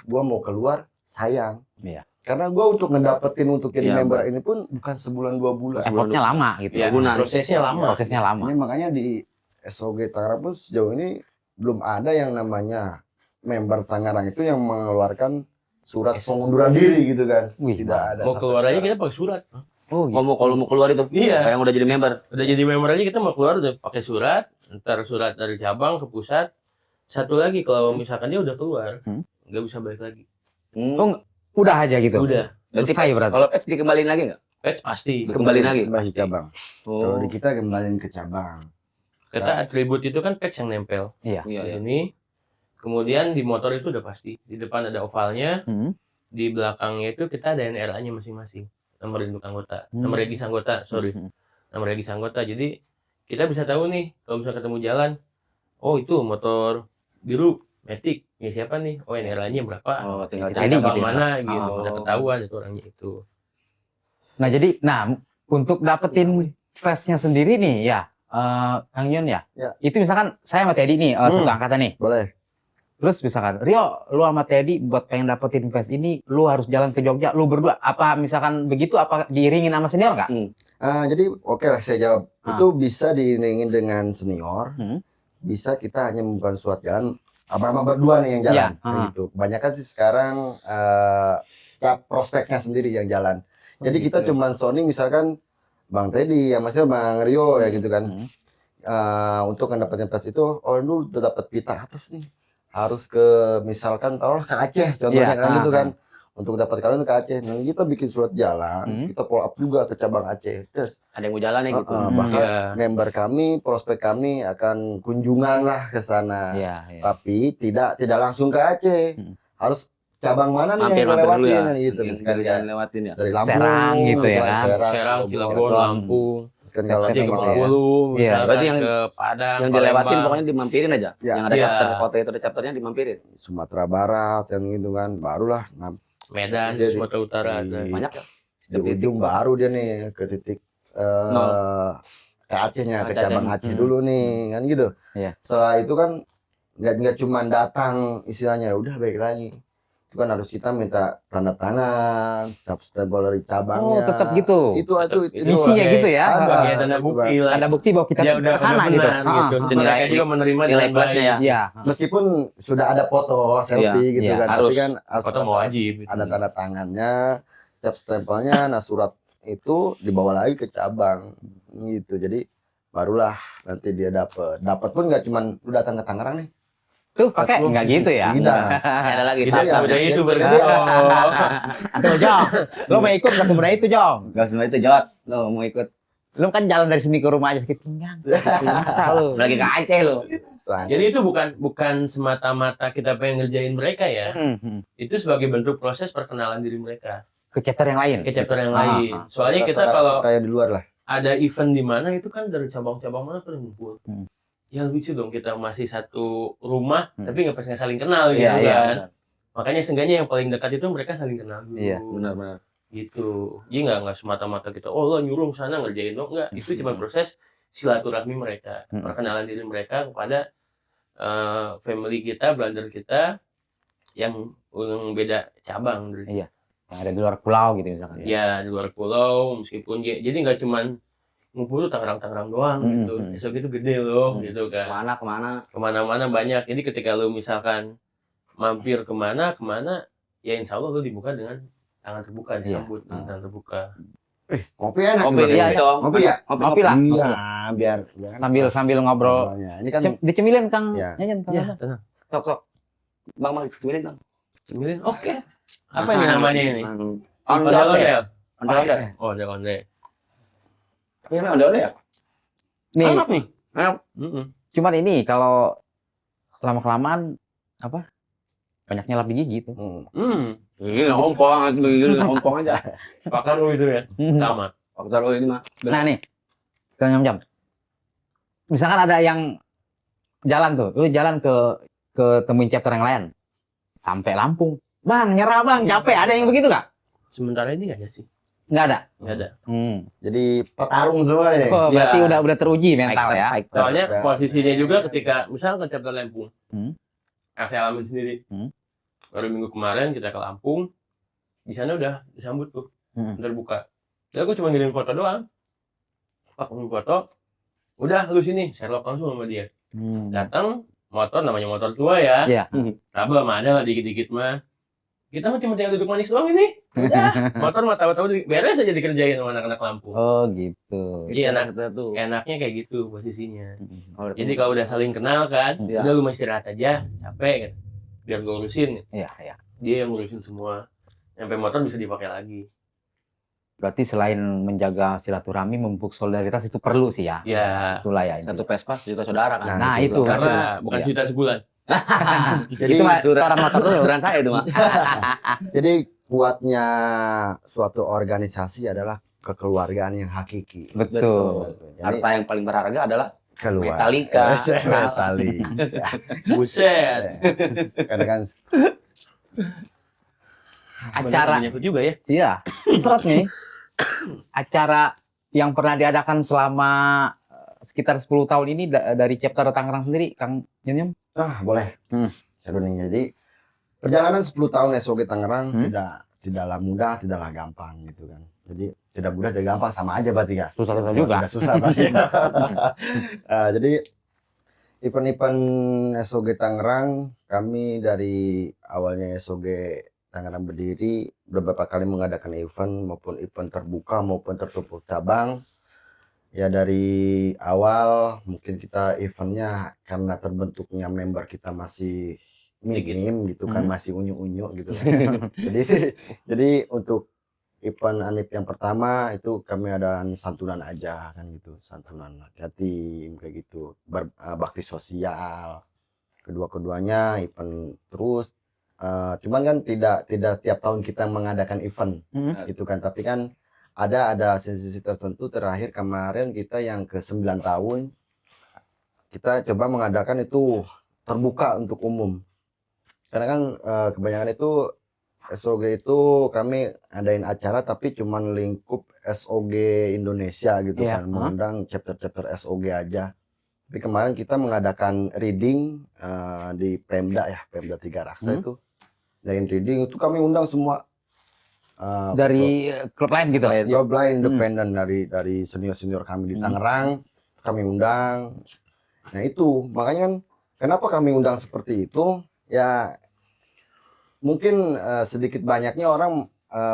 gua mau keluar, sayang. Iya. Karena gua untuk ngedapetin untuk jadi Iya, member ini pun bukan sebulan 2 bulan. Effortnya lama gitu Ya, ya. prosesnya lama. Prosesnya lama. Ini makanya di SOG Tangerang pun sejauh ini belum ada yang namanya member Tangerang itu yang mengeluarkan surat pengunduran diri gitu kan. Wih, Tidak ada. Mau sampai keluar aja sekarang. kita pakai surat. Oh, gitu. Kalau mau keluar itu. Iya. Yang udah jadi member. Udah jadi member aja kita mau keluar udah pakai surat, ntar surat dari cabang ke pusat. Satu lagi kalau misalkan dia udah keluar, nggak bisa balik lagi. Oh, udah aja gitu. Udah. Berarti Selesai berarti. kalau patch dikembaliin lagi nggak? Patch pasti. Kembali lagi. Kembali cabang. Kalau Oh. di kita kembaliin ke cabang. Kita atribut itu kan patch yang nempel Iya. Iya, di iya. sini. Kemudian di motor itu udah pasti. Di depan ada ovalnya, Hmm. di belakangnya itu kita ada NRA-nya masing-masing. Nomor induk anggota, nomor regis anggota, sorry. Nomor regis anggota. Jadi kita bisa tahu nih kalau misalnya ketemu jalan, oh itu motor biru Matic, ya siapa nih? Oh NRA-nya berapa? Oh, tinggal Dari Ini cabang gitu ya. mana gitu, Oh. udah ketahuan itu orangnya itu. Nah, jadi untuk dapetin face-nya sendiri nih ya, Kang Yun ya. Ya. Itu misalkan saya sama Teddy nih, satu angkatan nih. Boleh. Terus misalkan, Rio, lu sama Teddy buat pengen dapetin face ini, lu harus jalan ke Jogja, lu berdua. Apa misalkan begitu, apa diiringin sama senior nggak? Jadi oke lah saya jawab. Itu bisa diiringin dengan senior. Hmm. Bisa kita hanya membuka suatu jalan. Abang-abang berdua nih yang jalan. Iya, Kayak gitu. Kebanyakan sih sekarang prospeknya sendiri yang jalan. Jadi kita cuman sounding misalkan Bang Teddy ya maksudnya Bang Rio ya gitu kan. Untuk mendapatkan tes itu, lu udah dapat pita atas nih. Harus ke misalkan taruhlah ke Aceh contohnya Iya, kan gitu kan. Untuk dapat kalian ke Aceh. Nah, kita bikin surat jalan, kita follow up juga ke cabang Aceh. Terus Ada yang mau jalan ya gitu. bahkan Iya. member kami, prospek kami akan kunjungan lah ke sana. Iya, iya. Tapi tidak langsung ke Aceh. Harus cabang mana nih yang Mampir dulu ya. lewatin gitu. Yang Misalkan sekalian kayak lewatin ya. dari Lampung Serang gitu ya kan. Serang, Cilegon, Lampung, Terus kan kalau nanti ke memang- Bengkulu, Iya. misalkan Berarti yang- ke Padang, Yang dilewatin Palembang. pokoknya dimampirin aja. Ya. Yang ada Iya. chapter kota itu ada chapternya dimampirin. Sumatera Barat yang gitu kan, barulah Medan, Jadi, Sumatera Utara ada. di- Banyak ya. di ujung baru dia nih ke titik ke Acehnya, ke Aceh. cabang Aceh dulu nih kan gitu. Iya. Setelah itu kan nggak cuma datang istilahnya udah baik lagi. Itu kan harus kita minta tanda tangan, cap stempel dari cabangnya. Oh, tetap gitu. Itu Misinya gitu ya. Ada. Sebagai tanda bukti lah. Ada bukti bahwa kita Dia tuh udah kesana gitu. benar gitu. Ah, Dan mereka juga menerima nilai dengan plusnya baik. ya. Iya. Meskipun sudah ada foto selfie gitu iya, kan, harus. tapi kan harus Foto mau wajib. gitu. ada tanda tangannya, cap stempelnya, nah surat itu dibawa lagi ke cabang gitu. Jadi barulah nanti dia dapat pun nggak cuman lu datang ke Tangerang nih. Tuh pakai enggak gitu ya. Tidak. Ada lagi Tidak tahap. semudah itu Iya. berarti. Tuh, Jong. Lo mau ikut enggak semudah itu, Jong. Gak semua itu Jos. Lo mau ikut Lu kan jalan dari sini ke rumah aja sedikit pinggang. Lu. lagi ke Aceh lo. Jadi itu bukan semata-mata kita pengen ngerjain mereka ya. Itu sebagai bentuk proses perkenalan diri mereka Ke chapter yang lain. ke chapter yang Ah, lain. ah. Soalnya kita kalau kayak di luar lah. ada event di mana itu kan dari cabang-cabang mana pada ngumpul. Ya lucu dong kita masih satu rumah tapi nggak pernah saling kenal gitu Iya, iya, kan. Makanya seenggaknya yang paling dekat itu mereka saling kenal dulu. Iya, Benar-benar. Gitu. Jadi nggak semata-mata kita lo nyuruh sana ngerjain lo, enggak. Itu cuma proses silaturahmi mereka, perkenalan diri mereka kepada family kita, brother kita yang beda cabang dari Iya. Yang ada di luar pulau gitu misalkan. ya di luar pulau, meskipun jadi nggak cuman ngumpul tuh Tangerang doang gitu. Esok itu gede loh gitu kan. Kemana-mana banyak. Jadi ketika lu misalkan mampir kemana, ya insya Allah lu dibuka dengan tangan terbuka, disambut dengan tangan terbuka. Kopi enak Kopi juga iya nih. dong. Kopi ya? Ngopi lah. Iya, biar Sambil ngobrol. Ini kan Dicemilin Kang. Iya. Nyanyian Kang. Ya, tenang. Sok. Bang, cemilin Bang. Cemilin. Oke. Apa ini namanya ini? Ondel-ondel. Ondel-ondel. Oh, ondel-ondel. Tapi namanya ondel-ondel ya? Nih, Enak nih. Enak. cuman ini kalau lama-kelamaan apa? Banyak nyelap di gigi tuh. Ini ompong aja. Pakar lu itu ya. Sama. Faktor ini mah. Nah nih, Kang Jam. Misalkan ada yang jalan tuh, lu jalan ke temuin chapter yang lain, sampai Lampung, bang nyerah bang, capek. Ada yang begitu nggak? Sementara ini nggak ada sih. Nggak ada. Nggak ada. jadi petarung semua ya. Oh, berarti udah teruji mental ya. Soalnya Ya. posisinya juga ketika misalnya ke chapter Lampung, yang saya alamin sendiri. Hmm. Baru minggu kemarin kita ke Lampung, di sana udah disambut tuh, terbuka. Jadi aku cuma ngirim foto doang. Pak, ngirim foto, udah lu sini, Sherlock langsung sama dia. Datang, motor namanya motor tua ya. Iya. Tabah mah ada lah dikit-dikit mah. Kita mah cuma tinggal duduk manis doang ini. Udah, motor mah tahu-tahu beres aja dikerjain sama anak-anak Lampung. Oh gitu. Jadi tuh. enaknya kayak gitu posisinya. Oh, Jadi kalau udah saling kenal kan, Iya. udah lu mah istirahat aja, capek kan. Biar gue urusin, Iya. dia yang ngurusin semua. Sampai motor bisa dipakai lagi. Berarti selain menjaga silaturahmi, memupuk solidaritas itu perlu sih ya. Ya, Itulah ya. satu Vespa juta saudara kan. Nah, itu. karena bukan Iya. juta sebulan. Jadi Itu mah orang motor dulu. Aturan saya itu mah. jadi kuatnya suatu organisasi adalah kekeluargaan yang hakiki. Betul. Jadi Harta yang paling berharga adalah keluar. Metallica. Metali. Buset. Karena kan Acara Banyak juga ya. iya. Seret nih. Acara yang pernah diadakan selama sekitar 10 tahun ini dari chapter Tangerang sendiri, Kang Nyem. boleh. Seru nih. Jadi perjalanan 10 tahun SOG Tangerang tidaklah mudah, tidaklah gampang gitu kan. Jadi tidak mudah, tidak gampang, sama aja berarti ya. Susah-susah juga. Tidak susah berarti. Jadi event-event SOG Tangerang, kami dari awalnya SOG Tangerang berdiri beberapa kali mengadakan event maupun event terbuka maupun tertutup cabang. Ya dari awal mungkin kita eventnya karena terbentuknya member kita masih minim gitu kan, masih unyu-unyu gitu. jadi untuk event Anip yang pertama itu kami ada santunan aja kan gitu, santunan yatim kayak gitu, bakti sosial. Keduanya event terus. Cuman kan tidak tiap tahun kita mengadakan event gitu kan, tapi kan ada sesi tertentu. Terakhir kemarin kita yang ke 9 tahun kita coba mengadakan itu terbuka untuk umum, karena kan kebanyakan itu SOG itu kami adain acara tapi cuman lingkup SOG Indonesia gitu kan, mengundang chapter-chapter SOG aja. Tapi kemarin kita mengadakan reading di Pemda 3 Raksa itu. Dari reading itu kami undang semua Dari klub lain gitu. klub lain independen dari senior kami di Tangerang kami undang. Nah itu makanya kan kenapa kami undang seperti itu ya, mungkin sedikit banyaknya orang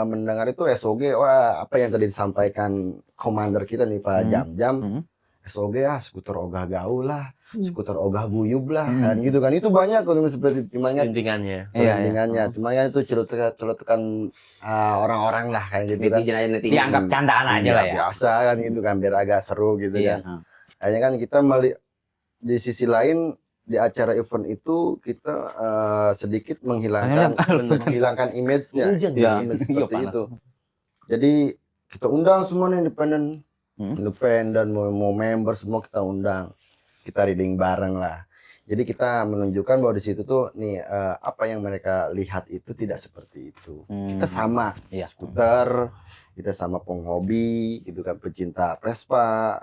mendengar itu SOG, wah apa yang tadi disampaikan komander kita nih Pak Jam-Jam, SOG skuter ogah gaul lah, skuter ogah guyub lah, kan gitu kan. Itu banyak kalau seperti cumannya selintingannya. Cuma ya itu celutukan orang-orang lah kayak gitu kan. Dianggap candaan aja lah ya. Biasa kan gitu kan, biar agak seru gitu kan. Akhirnya kan kita di sisi lain di acara event itu kita sedikit menghilangkan image-nya, image seperti itu. Jadi kita undang semua independen, mau member semua kita undang, kita reading bareng lah. Jadi kita menunjukkan bahwa di situ tuh nih apa yang mereka lihat itu tidak seperti itu. Kita sama skuter, kita sama penghobi gitu kan, pecinta Vespa.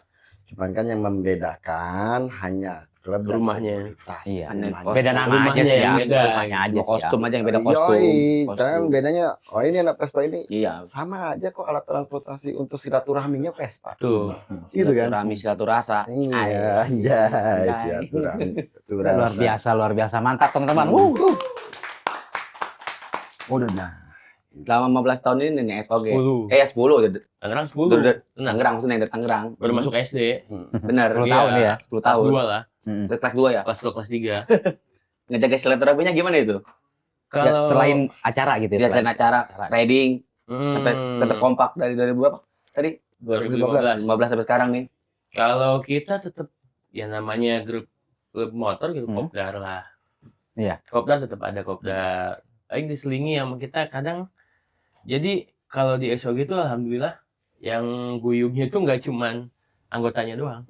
Cuman kan yang membedakan hanya klub dan Rumahnya. komunitas. Iya. Rumahnya. Beda nama Rumahnya aja sih yang ya. beda. Rumahnya aja Cuma sih. kostum aja yang beda Yoi, kostum. karena bedanya, oh ini anak Vespa ini Iya. sama aja kok alat transportasi untuk silaturahminya Vespa. Tuh. Gitu kan? Silaturahmi silaturasa. Iya, silaturahmi. Luar biasa, mantap teman-teman. Udah nah. Selama 15 tahun ini nih SOG. 10. 10. Tangerang 10. Dari Tenang. Tangerang maksudnya dari Tangerang. Baru masuk SD. Benar. 10 tahun ya. 10 Kelas tahun. 2 lah. Dari kelas 2 ya. Kelas 2, kelas 3. Ngejaga silaturahminya gimana itu? Ya, selain acara gitu ya. Biasain acara riding sampai tetap kompak dari berapa? Tadi 2015. 15 sampai sekarang nih. Kalau kita tetap ya namanya grup motor gitu, Hmm. kopdar lah. Iya. Kopdar tetap ada kopdar. Paling diselingi sama kita kadang. Jadi kalau di SOG itu alhamdulillah yang guyubnya itu nggak cuman anggotanya doang.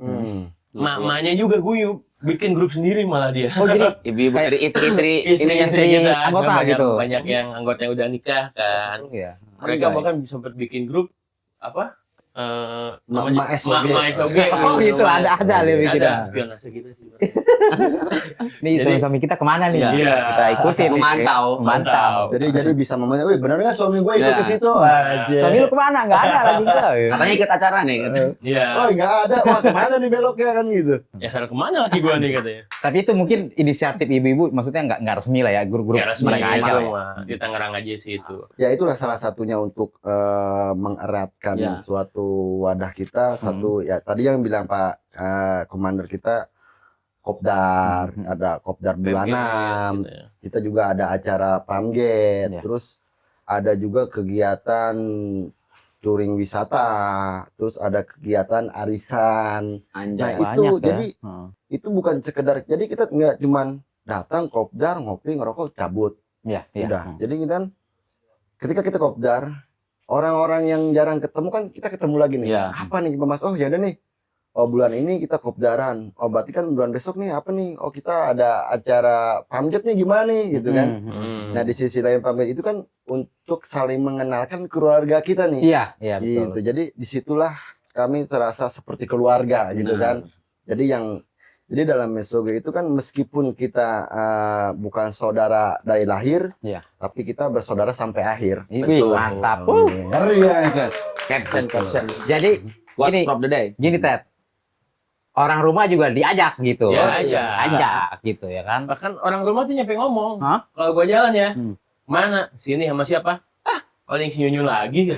Mak-maknya juga guyub, bikin grup sendiri malah dia. Oh jadi Ibu-ibu dari istri-istri ini Istri kita anggota banyak, gitu. banyak yang anggotanya udah nikah kan. ya. Mereka Anjay. bahkan sempat bikin grup apa? Mak SOG. Mak SOG. Oh, gitu, ada bikin. Ada spionase kita sih. Nih Jadi- suami kita kemana nih? Iya. Kita ikutin. nih. Memantau. Memantau. Jadi bisa memangnya, wih bener nggak suami gue ikut Iya. ke situ? Aja. Suami lu kemana? Nggak ada lagi enggak. Katanya ikut acara nih. Iya. Oh nggak ada, wah kemana nih beloknya kan gitu. Ya salah kemana lagi gua nih katanya. Tapi itu mungkin inisiatif ibu-ibu, maksudnya nggak resmi lah ya, grup-grup Ya resmi mereka aja aja. lah ya. mah. Di Tangerang aja sih itu. Ya itulah salah satunya untuk mengeratkan Ya. suatu wadah kita. Satu ya tadi yang bilang Pak Komander kita kopdar, ada kopdar bulanan. Gitu ya. Kita juga ada acara pamget, Ya. terus ada juga kegiatan touring wisata, terus ada kegiatan arisan. Anjay. Nah, Banyak itu ya. jadi itu bukan sekedar, jadi kita nggak cuman datang kopdar ngopi ngerokok cabut Iya, iya. udah. Jadi kita ketika kita kopdar, orang-orang yang jarang ketemu kan kita ketemu lagi nih. Iya. Apa nih Mas? Oh ya udah nih. Oh bulan ini kita kopdaran. Oh berarti kan bulan besok nih apa nih? Oh kita ada acara pamjet nih gimana nih gitu kan. Nah di sisi lain pamjet itu kan untuk saling mengenalkan keluarga kita nih. Iya, iya betul. Gitu. Jadi disitulah kami terasa seperti keluarga gitu kan. Jadi dalam SOG itu kan meskipun kita bukan saudara dari lahir, Iya. tapi kita bersaudara sampai akhir. Wih, Betul. mantap. Ngeri ya itu. Caption. Jadi What's Gini. of the day? gini Ted, orang rumah juga diajak gitu. Ya, ajak. Ajak gitu ya kan. Bahkan orang rumah tuh nyampe ngomong. Hah? Kalau gua jalan ya, Hmm. mana? Sini sama siapa? Paling si Nyunyu lagi.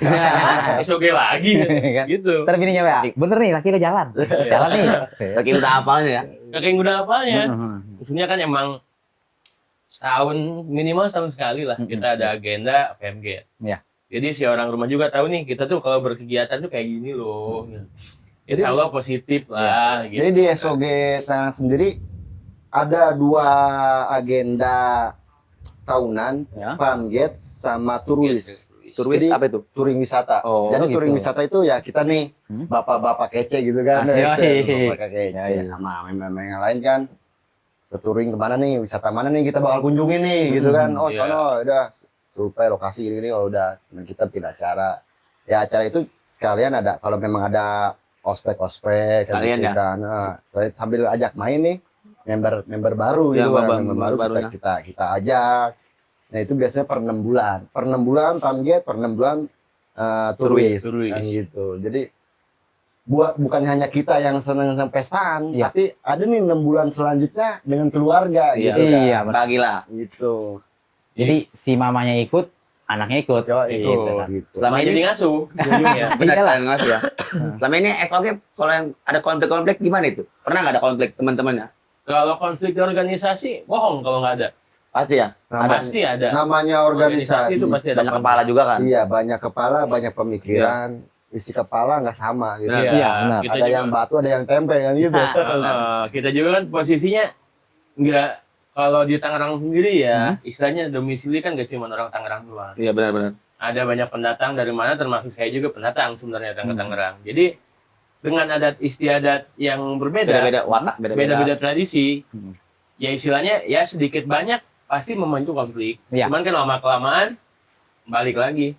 SOG lagi. Kan? Gitu. Ntar bininya WA, bener nih laki lo jalan. Jalan nih. Lagi udah apalnya ya. Kayak udah apalnya. Hmm. Maksudnya kan emang minimal setahun sekali lah kita ada agenda PMG. Iya. Jadi si orang rumah juga tahu nih kita tuh kalau berkegiatan tuh kayak gini loh. Insya Allah positif lah. Gitu. Jadi di SOG Tangerang sendiri ada 2 agenda tahunan, Ya. pamjet sama turwis. Turwis Jadi, apa itu? touring wisata. Oh, Jadi gitu. touring wisata itu ya kita nih bapak-bapak kece gitu kan. Bapak kece Yoi. sama memang yang lain kan. Ke touring kemana nih, wisata mana nih kita bakal kunjungi nih gitu kan. Oh Iya. sono udah supaya lokasi gini oh udah. Dan kita bikin acara. Ya acara itu sekalian ada kalau memang ada ospek Sekalian gitu ya? kan. Nah, saya sambil ajak main nih member baru Ya, gitu kan. member Member baru barunya. kita ajak. Nah itu biasanya per 6 bulan. Per 6 bulan pamjet, per 6 bulan turwis. Turwis. Kan gitu. Jadi bukan hanya kita yang senang Vespaan, Iya. tapi ada nih 6 bulan selanjutnya dengan keluarga Iya. gitu kan. Iya, benar. Bagilah. Gitu. Jadi si mamanya ikut, anaknya ikut. Yo, Gitu kan. gitu. Selama Jadi ini ngasuh ujungnya. benar Iyalah. kan Mas ya. Selama ini SOG kalau yang ada konflik-konflik gimana itu? Pernah nggak ada konflik teman-temannya? Kalau konflik di organisasi, bohong kalau nggak ada. Pasti ya. Ada. Pasti ada. Namanya organisasi. itu pasti ada Banyak konflik. kepala juga kan. Iya, banyak kepala, banyak pemikiran. Isi kepala nggak sama gitu. Iya, Iya, benar. kita Ada juga, yang batu, ada yang tempe kan gitu. kita juga kan posisinya nggak, kalau di Tangerang sendiri ya, istilahnya domisili kan nggak cuma orang Tangerang doang. Iya benar-benar. Ada banyak pendatang dari mana, termasuk saya juga pendatang sebenarnya Tangerang. Jadi dengan adat istiadat yang berbeda, Beda-beda watak, beda-beda. beda-beda tradisi, ya istilahnya ya sedikit banyak pasti memicu konflik. Iya. Cuman kan lama kelamaan balik lagi.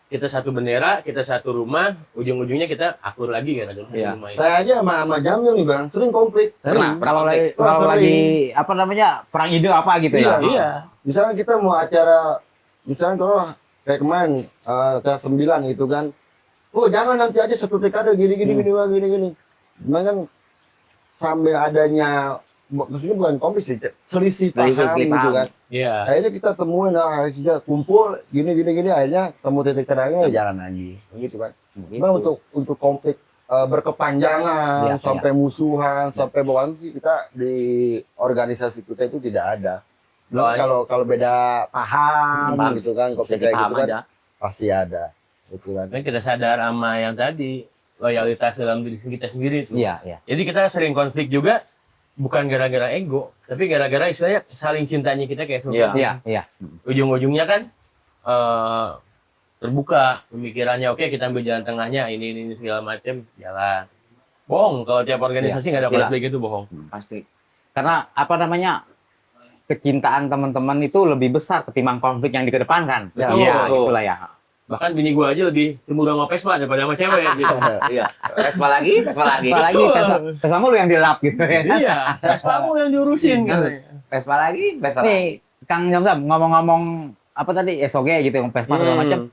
kita satu bendera, kita satu rumah, ujung-ujungnya kita akur lagi kan. Iya. Saya aja sama Jamil nih bang, sering konflik. Pernah Kalau lagi apa namanya perang ide apa gitu ya. Iya. Misalnya kita mau acara, misalnya kalau kayak kemarin acara 9 gitu kan, oh jangan nanti aja satu dekade gini. Cuman kan sambil adanya, maksudnya bukan konflik sih, selisih paham gitu kan. Iya. Akhirnya kita temuin, kita kumpul gini, akhirnya temu titik terangnya jalan lagi, gitu kan. Memang untuk konflik berkepanjangan, sampai musuhan, sampai bawaan sih kita di organisasi kita itu tidak ada. Kalau beda paham gitu kan, konflik kayak gitu kan pasti ada. Gitu kan. Dan kita sadar sama yang tadi, loyalitas dalam diri kita sendiri tuh. Iya. Jadi kita sering konflik juga bukan gara-gara ego, tapi gara-gara istilahnya saling cintanya kita kayak suami. Iya. Ujung-ujungnya kan terbuka pemikirannya, oke kita ambil jalan tengahnya, ini segala macam jalan. Bohong kalau tiap organisasi nggak ada konflik itu bohong. Pasti. Karena apa namanya kecintaan teman-teman itu lebih besar ketimbang konflik yang dikedepankan. Betul. Iya, itulah ya. Bahkan bini gua aja lebih cemburu sama Vespa daripada sama cewek gitu. Iya. Vespa lagi. Apalagi Vespa lu yang dilap gitu ya. Iya, Vespa mu yang diurusin katanya. Vespa lagi. Nih, Kang Jamzam ngomong-ngomong apa tadi SOG gitu yang Vespa segala macam.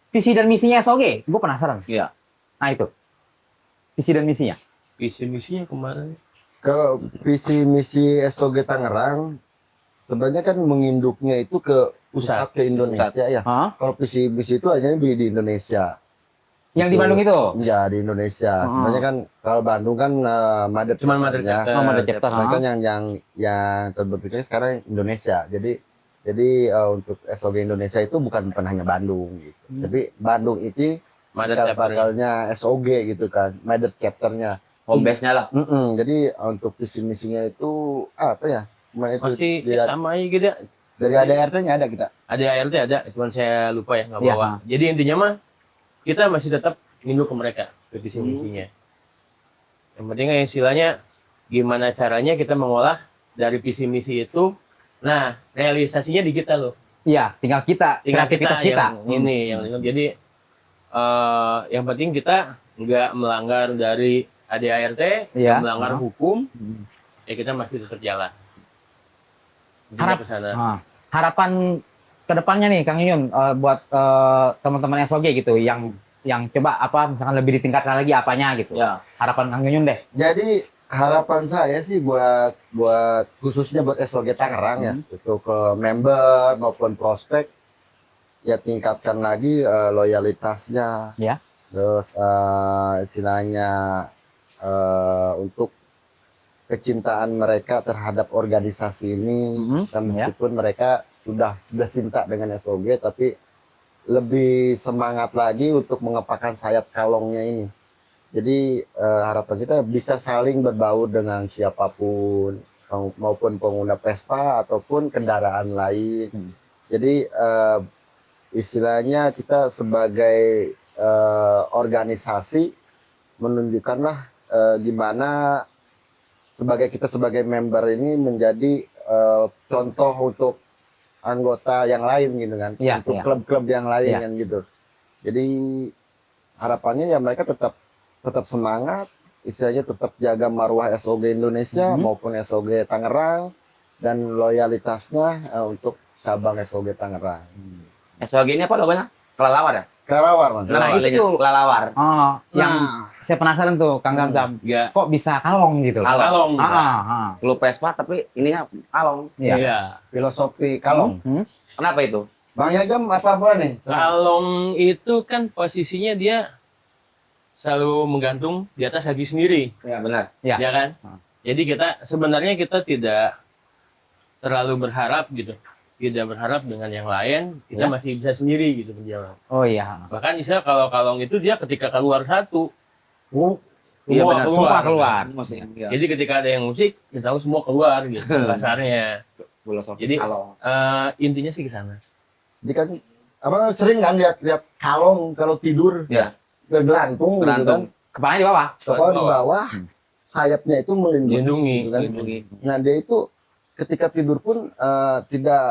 Visi dan misinya SOG, gue penasaran. Iya. Nah itu. Visi dan misinya. Visi misinya kemana? Ke visi misi SOG Tangerang sebenarnya kan menginduknya itu ke pusat ke Indonesia ya. Hah? Kalau visi misi itu hanya di Indonesia. Yang di Bandung itu? Iya di Indonesia. Sebenarnya kan kalau Bandung kan Mother Cuman Mother Chapter-nya. Chapter. Mother Chapter. Kan yang terbentuknya sekarang Indonesia. Jadi untuk SOG Indonesia itu bukan hanya Bandung gitu. Tapi Bandung itu Mother cikal Chapter. bakalnya SOG gitu kan, Mother Chapter-nya. Home base-nya lah. Jadi untuk visi misinya itu apa ya? Cuma itu Masih dari, sama aja gitu ya. dari ADRT-nya ada kita. Ada ART ada, cuman saya lupa ya nggak bawa. Jadi intinya mah kita masih tetap nginduk ke mereka ke visi misinya. Yang penting kan istilahnya gimana caranya kita mengolah dari visi misi itu. Nah realisasinya di kita loh. Iya, tinggal kreativitas kita. Yang jadi yang penting kita nggak melanggar dari ADART, nggak melanggar hukum, ya kita masih tetap jalan. Harapan kedepannya nih Kang Yun buat teman-teman SOG gitu yang coba apa misalkan lebih ditingkatkan lagi apanya gitu. Ya. Harapan Kang Yun deh. Jadi harapan saya sih buat khususnya buat SOG Tangerang ya, untuk member maupun prospek ya tingkatkan lagi loyalitasnya. Ya. Terus istilahnya untuk kecintaan mereka terhadap organisasi ini, dan meskipun mereka sudah cinta dengan SOG, tapi lebih semangat lagi untuk mengepakkan sayap kalongnya ini. Jadi harapan kita bisa saling berbaur dengan siapapun, maupun pengguna Vespa ataupun kendaraan lain. Jadi istilahnya kita sebagai organisasi menunjukkanlah gimana kita sebagai member ini menjadi contoh untuk anggota yang lain gitu kan, untuk klub-klub yang lain kan gitu. Jadi harapannya ya mereka tetap semangat, istilahnya tetap jaga marwah SOG Indonesia maupun SOG Tangerang dan loyalitasnya untuk cabang SOG Tangerang. SOG ini apa logonya? Kelelawar ya? Kelelawar. Nah, itu kelelawar. Oh, yang saya penasaran tuh Kang Zamzam. Kok bisa kalong gitu? Kalong. Klub Vespa tapi ininya kalong. Iya. Filosofi kalong. Kenapa itu? Bang Yagam apa nih? Kalong itu kan posisinya dia selalu menggantung di atas kaki sendiri. Ya benar. Ya kan? Jadi sebenarnya kita tidak terlalu berharap gitu. Tidak berharap dengan yang lain, kita masih bisa sendiri gitu berjalan. Oh iya. Bahkan bisa kalau kalong itu dia ketika keluar satu, semua keluar. Jadi ketika ada yang musik, insya Allah semua keluar gitu kasarnya. Jadi intinya sih ke sana. Jadi kan apa sering kan lihat kalong kalau tidur bergelantung gitu kan. Kepalanya di bawah. Kepala di bawah, sayapnya itu melindungi. Lindungi. Gitu kan. Nah dia itu ketika tidur pun tidak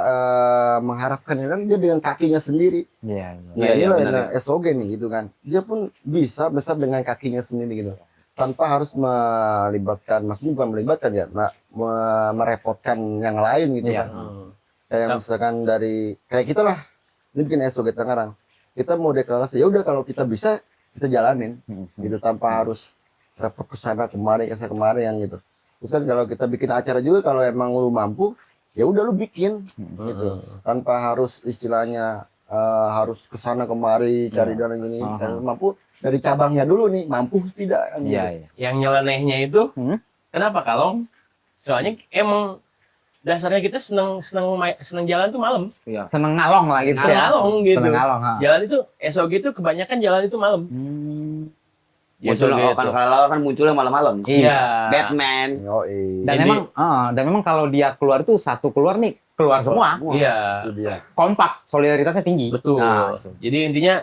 mengharapkan kan dia dengan kakinya sendiri. Iya. Nah Iya, inilah benar, nah, SOG nih gitu kan. Dia pun bisa besar dengan kakinya sendiri gitu. Tanpa harus melibatkan, maksudnya bukan melibatkan ya, merepotkan yang lain gitu Iya. kan. Kayak misalkan dari kayak kita lah, ini bikin SOG Tangerang. Kita mau deklarasi, ya udah kalau kita bisa kita jalanin gitu tanpa harus ke sana kemari yang gitu. Terus kan kalau kita bikin acara juga kalau emang lu mampu ya udah lu bikin gitu tanpa harus istilahnya harus ke sana kemari cari dana gini. Dan mampu dari cabangnya dulu nih mampu tidak kan, Iya, gitu. iya. Yang nyelenehnya itu kenapa Kalong? Soalnya emang dasarnya kita seneng jalan tuh malam. Seneng ngalong lah gitu ya. Ngalong gitu. Seneng ngalong. Jalan itu SOG itu kebanyakan jalan itu malam. Muncul SOG kan itu. kalau kan munculnya malam-malam. Iya. Batman. Yoi. Dan Jadi- memang kalau dia keluar itu satu keluar nih keluar semua. Iya. Itu dia. Kompak, solidaritasnya tinggi. Betul. Nah, itu. Jadi intinya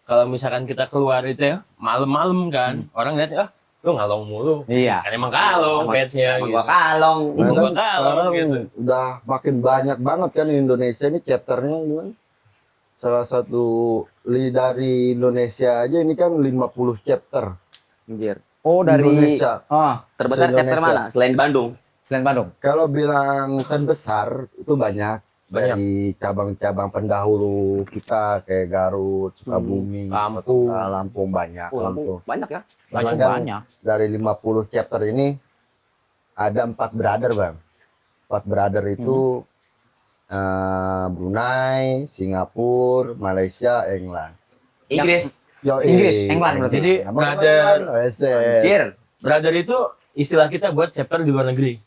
kalau misalkan kita keluar itu ya malam-malam kan, orang lihat lu ngalong mulu. Iya. Kan emang kalong batch-nya Emang gitu. gua kalong. Nah kan Gua tahu, sekarang gitu. udah makin banyak banget kan Indonesia ini chapternya gitu kan. Salah satu dari Indonesia aja ini kan 50 chapter. Anjir. Oh, dari Indonesia. Terbesar chapter Se-Indonesia. mana? Selain Bandung. Selain Bandung. Kalau bilang terbesar itu banyak. Banyak. Dari cabang-cabang pendahulu kita kayak Garut, Sukabumi, Lampung. Lampung banyak. Oh, Lampung. banyak ya. Karena Banyak, kan banyak. dari 50 chapter ini ada 4 brother bang. 4 brother itu Brunei, Singapura, Malaysia, England. Inggris. Inggris, England berarti. Jadi Anjir. brother itu istilah kita buat chapter di luar negeri.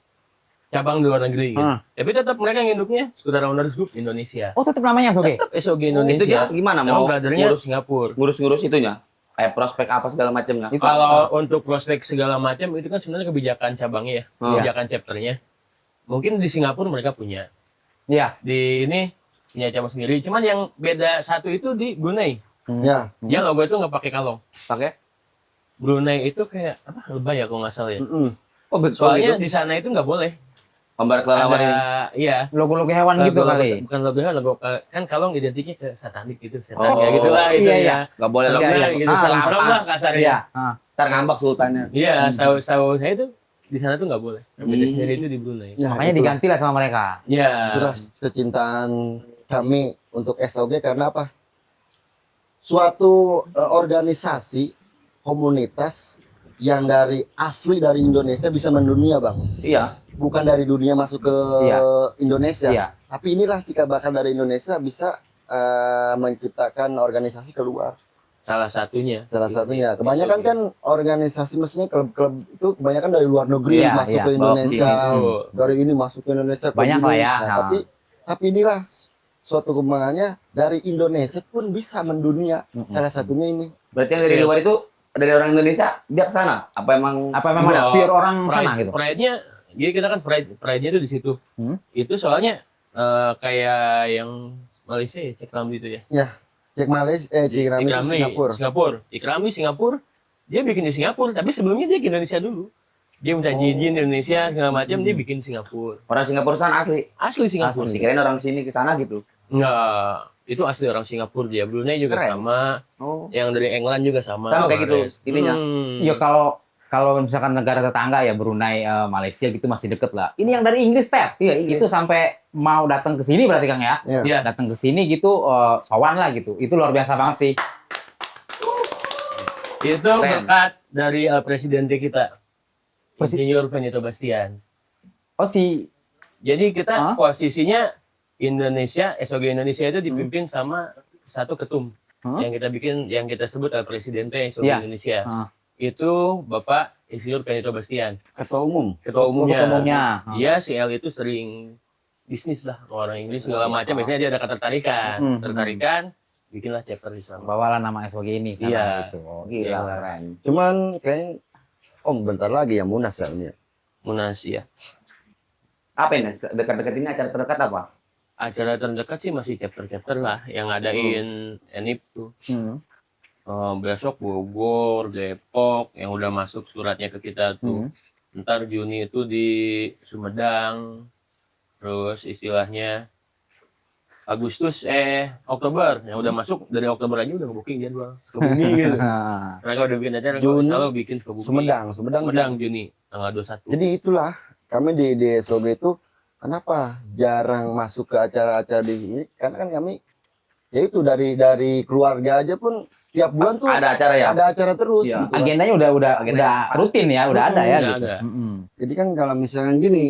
Cabang di luar negeri gitu. Tapi tetap mereka nginduknya Skuter Owners Group Indonesia. Oh, tetap namanya Soge. Tetap SOG Itu dia Indonesia. gimana Cuma mau brothernya ngurus Singapura. ngurus itunya? Kayak prospek apa segala macamnya. Kalau untuk prospek segala macam itu kan sebenarnya kebijakan cabangnya ya, kebijakan chapternya. Mungkin di Singapura mereka punya. Iya. Di ini punya cabang sendiri. Cuman yang beda satu itu di Brunei. Ya, Dia logo itu nggak pakai kalong. Pakai? Brunei itu kayak apa? Lebay ya kalau nggak salah ya. Oh, betul Soalnya gitu. di sana itu nggak boleh. Pembarat kelelawar ini. Iya. Logo-logo hewan gitu Logo- kali. Bukan logo kan kalong identiknya ke satanik gitu, setan Oh, kayak gitulah itu iya, ya. iya. Gak boleh Iya, logo. iya. Gitu, Ah, salam lantang. lah kasarnya. Iya. Ntar ngambak sultannya. Iya, tahu saya itu di sana tuh nggak boleh. Beda sendiri itu di Brunei. ya Makanya itulah. diganti lah sama mereka. Iya. Itulah kecintaan kami untuk SOG karena apa? Suatu organisasi komunitas yang dari asli dari Indonesia bisa mendunia bang, Iya. bukan dari dunia masuk ke Iya. Indonesia. Iya. Tapi inilah cikal bakal dari Indonesia bisa menciptakan organisasi keluar. Salah satunya. Salah satunya, kebanyakan kan organisasi maksudnya klub-klub itu kebanyakan dari luar negeri Iya, masuk iya. ke Indonesia, Betul. dari ini masuk ke Indonesia. klub Banyak ini. lah ya. Nah, Nah. tapi inilah suatu kembangannya dari Indonesia pun bisa mendunia. Salah satunya ini. Berarti yang dari luar itu dari orang Indonesia dia ke sana. Apa emang Apa memang Enggak. pure orang sana gitu? Pride-nya, jadi kita kan pride-nya tuh di situ. Itu soalnya kayak yang Malaysia ya, Cikrami itu ya. Cek Malaysia, Cikrami Singapura. Cikrami Singapura. Dia bikin di Singapura, tapi sebelumnya dia ke Indonesia dulu. Dia minta izin di Indonesia segala macam, dia bikin di Singapura. orang Singapura sana asli? Asli Singapura. Asli. Kirain orang sini ke sana gitu. Enggak, itu asli orang Singapura dia. Brunei juga Keren. sama. Oh. Yang dari England juga sama. Sama kayak gitu Kemarin. ininya. Iya, kalau misalkan negara tetangga ya Brunei, Malaysia gitu masih deket lah. Ini yang dari Inggris Teh. Iya, Inggris. Itu sampai mau datang ke sini berarti Kang ya? Iya. Datang ke sini gitu sowan lah gitu. Itu luar biasa banget sih. Itu Keren. berkat dari presiden kita, Presiden- Insinyur Benito Bastian. Oh si Jadi kita Hah? posisinya Indonesia, SOG Indonesia itu dipimpin sama satu ketum. Hah? Yang kita sebut Presidente SOG Iya. Indonesia. Hah. Itu Bapak Insinyur Benito Bastian, Ketua umum. ketua umumnya. umumnya. Dia si L itu sering bisnis lah sama orang Inggris segala macam. Biasanya dia ada ketertarikan, tertarikan, bikinlah chapter di sana. Bawalah nama SOG ini. sana Iya. Gitu. Oh, Gila, Iya. keren. Cuman kayaknya bentar lagi ya Munas ya ini. Munas ya. Apa ini? Dekat-dekat ini acara terdekat apa? Acara terdekat sih masih chapter-chapter lah yang ngadain Enip tuh. Besok Bogor, Depok yang udah masuk suratnya ke kita tuh. Ntar Juni itu di Sumedang. terus istilahnya Agustus Oktober yang udah masuk dari Oktober aja udah booking jadwal Sukabumi gitu. Mereka udah bikin acara Juni. kalau bikin Sukabumi. Sumedang Juni tanggal 21. Jadi itulah kami di SOG itu kenapa jarang masuk ke acara-acara di sini, karena kan kami ya itu dari keluarga aja pun tiap bulan tuh Ada acara ya? ada acara terus. Iya. gitu. Agendanya udah rutin ya, udah ada ya Udah gitu. ada. Jadi kan kalau misalnya gini,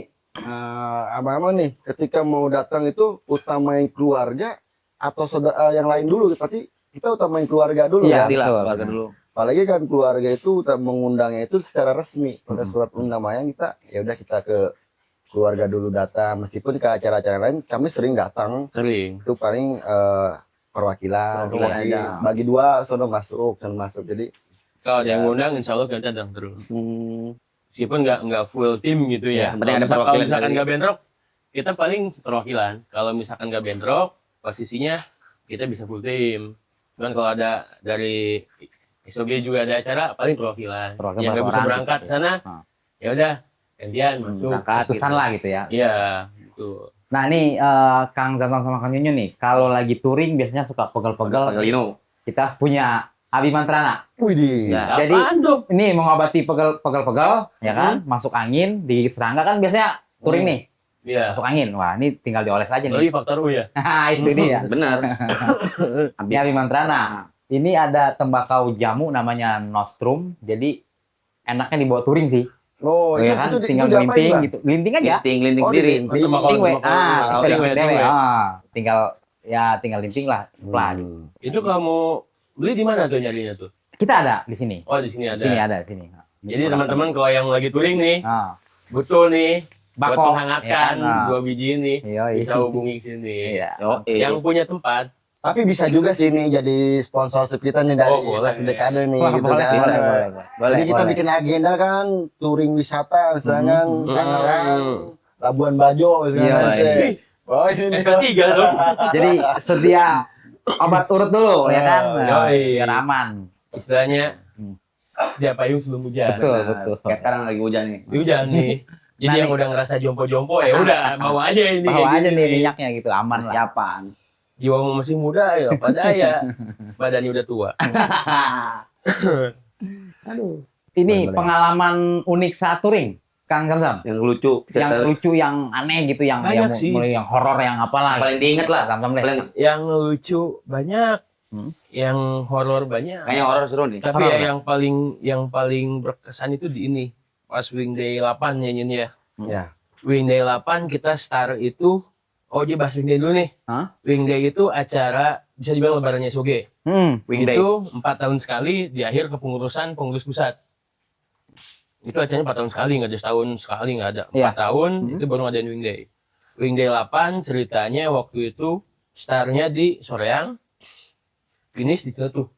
abang-abang nih ketika mau datang itu utamain keluarga atau saudara yang lain dulu, tapi kita utamain keluarga dulu Iya, ya. Pastilah, betul. keluarga dulu. Apalagi kan keluarga itu mengundangnya itu secara resmi pakai surat undang mayang, kita ya udah kita ke keluarga dulu datang, meskipun ke acara-acara lain kami sering datang, Sering. itu paling perwakilan aja. bagi dua sono masuk. Jadi Kalau ada yang ngundang insya Allah kita datang terus. Meskipun nggak full tim gitu ya. Yang penting ada Kalau perwakilan misalkan dari- nggak bentrok, kita paling perwakilan. Kalau misalkan nggak bentrok, posisinya kita bisa full tim. Cuman kalau ada dari SOG juga ada acara, paling perwakilan. Perwakilan Yang nggak bisa orang berangkat gitu ya. sana, Ah. ya udah gantian masuk. Ratusan lah gitu ya. Iya, gitu. Nah nih Kang Zanton sama Kang Nyunyu nih, kalau lagi touring biasanya suka pegel-pegel. Pagelino. Kita punya Abi Mantrana. widih. Ya. Jadi- Apaan tuh? Ini mengobati pegel-pegel, ya kan? Masuk angin, digigit serangga kan biasanya touring nih, Iya. masuk angin. Wah, ini tinggal dioles aja Lagi nih. faktor U ya. Itu dia. Benar. Ini Abi Mantrana. Ini ada tembakau jamu namanya Nostrum. Jadi enaknya dibawa touring sih. Oh, ya kan? Tinggal diapain, gelinting Bang? gitu. Gelinting aja. Linting Oh, diri. di- Linting we. Linting we. Tinggal linting lah, sebelah. Itu kamu beli di mana tuh nyarinya tuh? Kita ada di sini. Oh, di sini ada. Di sini ada, di sini. Jadi teman-teman kalau yang lagi touring nih, Ah, butuh nih buat Bako, menghangatkan ya kan? Nah. 2 biji ini, iya, bisa hubungi sini. Iya. Yang punya tempat. Tapi bisa juga sih nih jadi sponsorship kita nih dari Oh, boleh. dekade nih Wah, gitu boleh, kan. boleh. Jadi kita boleh. bikin agenda kan touring wisata misalnya Tangerang, Labuan Bajo misalnya. Iya, iya. Oh, ini SK3 dong. Jadi sedia obat urut dulu ya kan. Nah, yoi. biar aman. Istilahnya Hmm. dia payung sebelum hujan. Betul, Nah, betul. Kayak sekarang lagi hujan nih. Hujan nih. Jadi Nah, yang udah ngerasa jompo-jompo ya udah bawa aja ini. Bawa kayak aja gini. nih minyaknya gitu aman lah. Siapaan? Jiwamu masih muda ya, padahal badannya udah tua. Ini Boleh. pengalaman unik saat touring, Kang Zamzam. Yang lucu. Yang lucu, yang aneh gitu, yang Banyak yang, sih. mulai yang horor, yang apalah. Paling diinget lah. Zamzam deh. Paling Yang lucu banyak, yang horor banyak. kayaknya horor seru nih. Tapi Horor ya yang paling berkesan itu di ini. Pas Wing Day 8 nyanyiin ya. Ya. Wing Day 8 kita start itu, dia bahas Wing Day dulu nih. Hah? Wing Day itu acara bisa dibilang lebarannya SOG. Wing Day. Itu 4 tahun sekali di akhir kepengurusan pengurus pusat. Itu acaranya 4 tahun sekali, nggak ada setahun sekali, nggak ada. 4 Iya. tahun itu baru ngadain Wing Day. Wing Day 8 ceritanya waktu itu startnya di Soreang, finish di Ciletuh.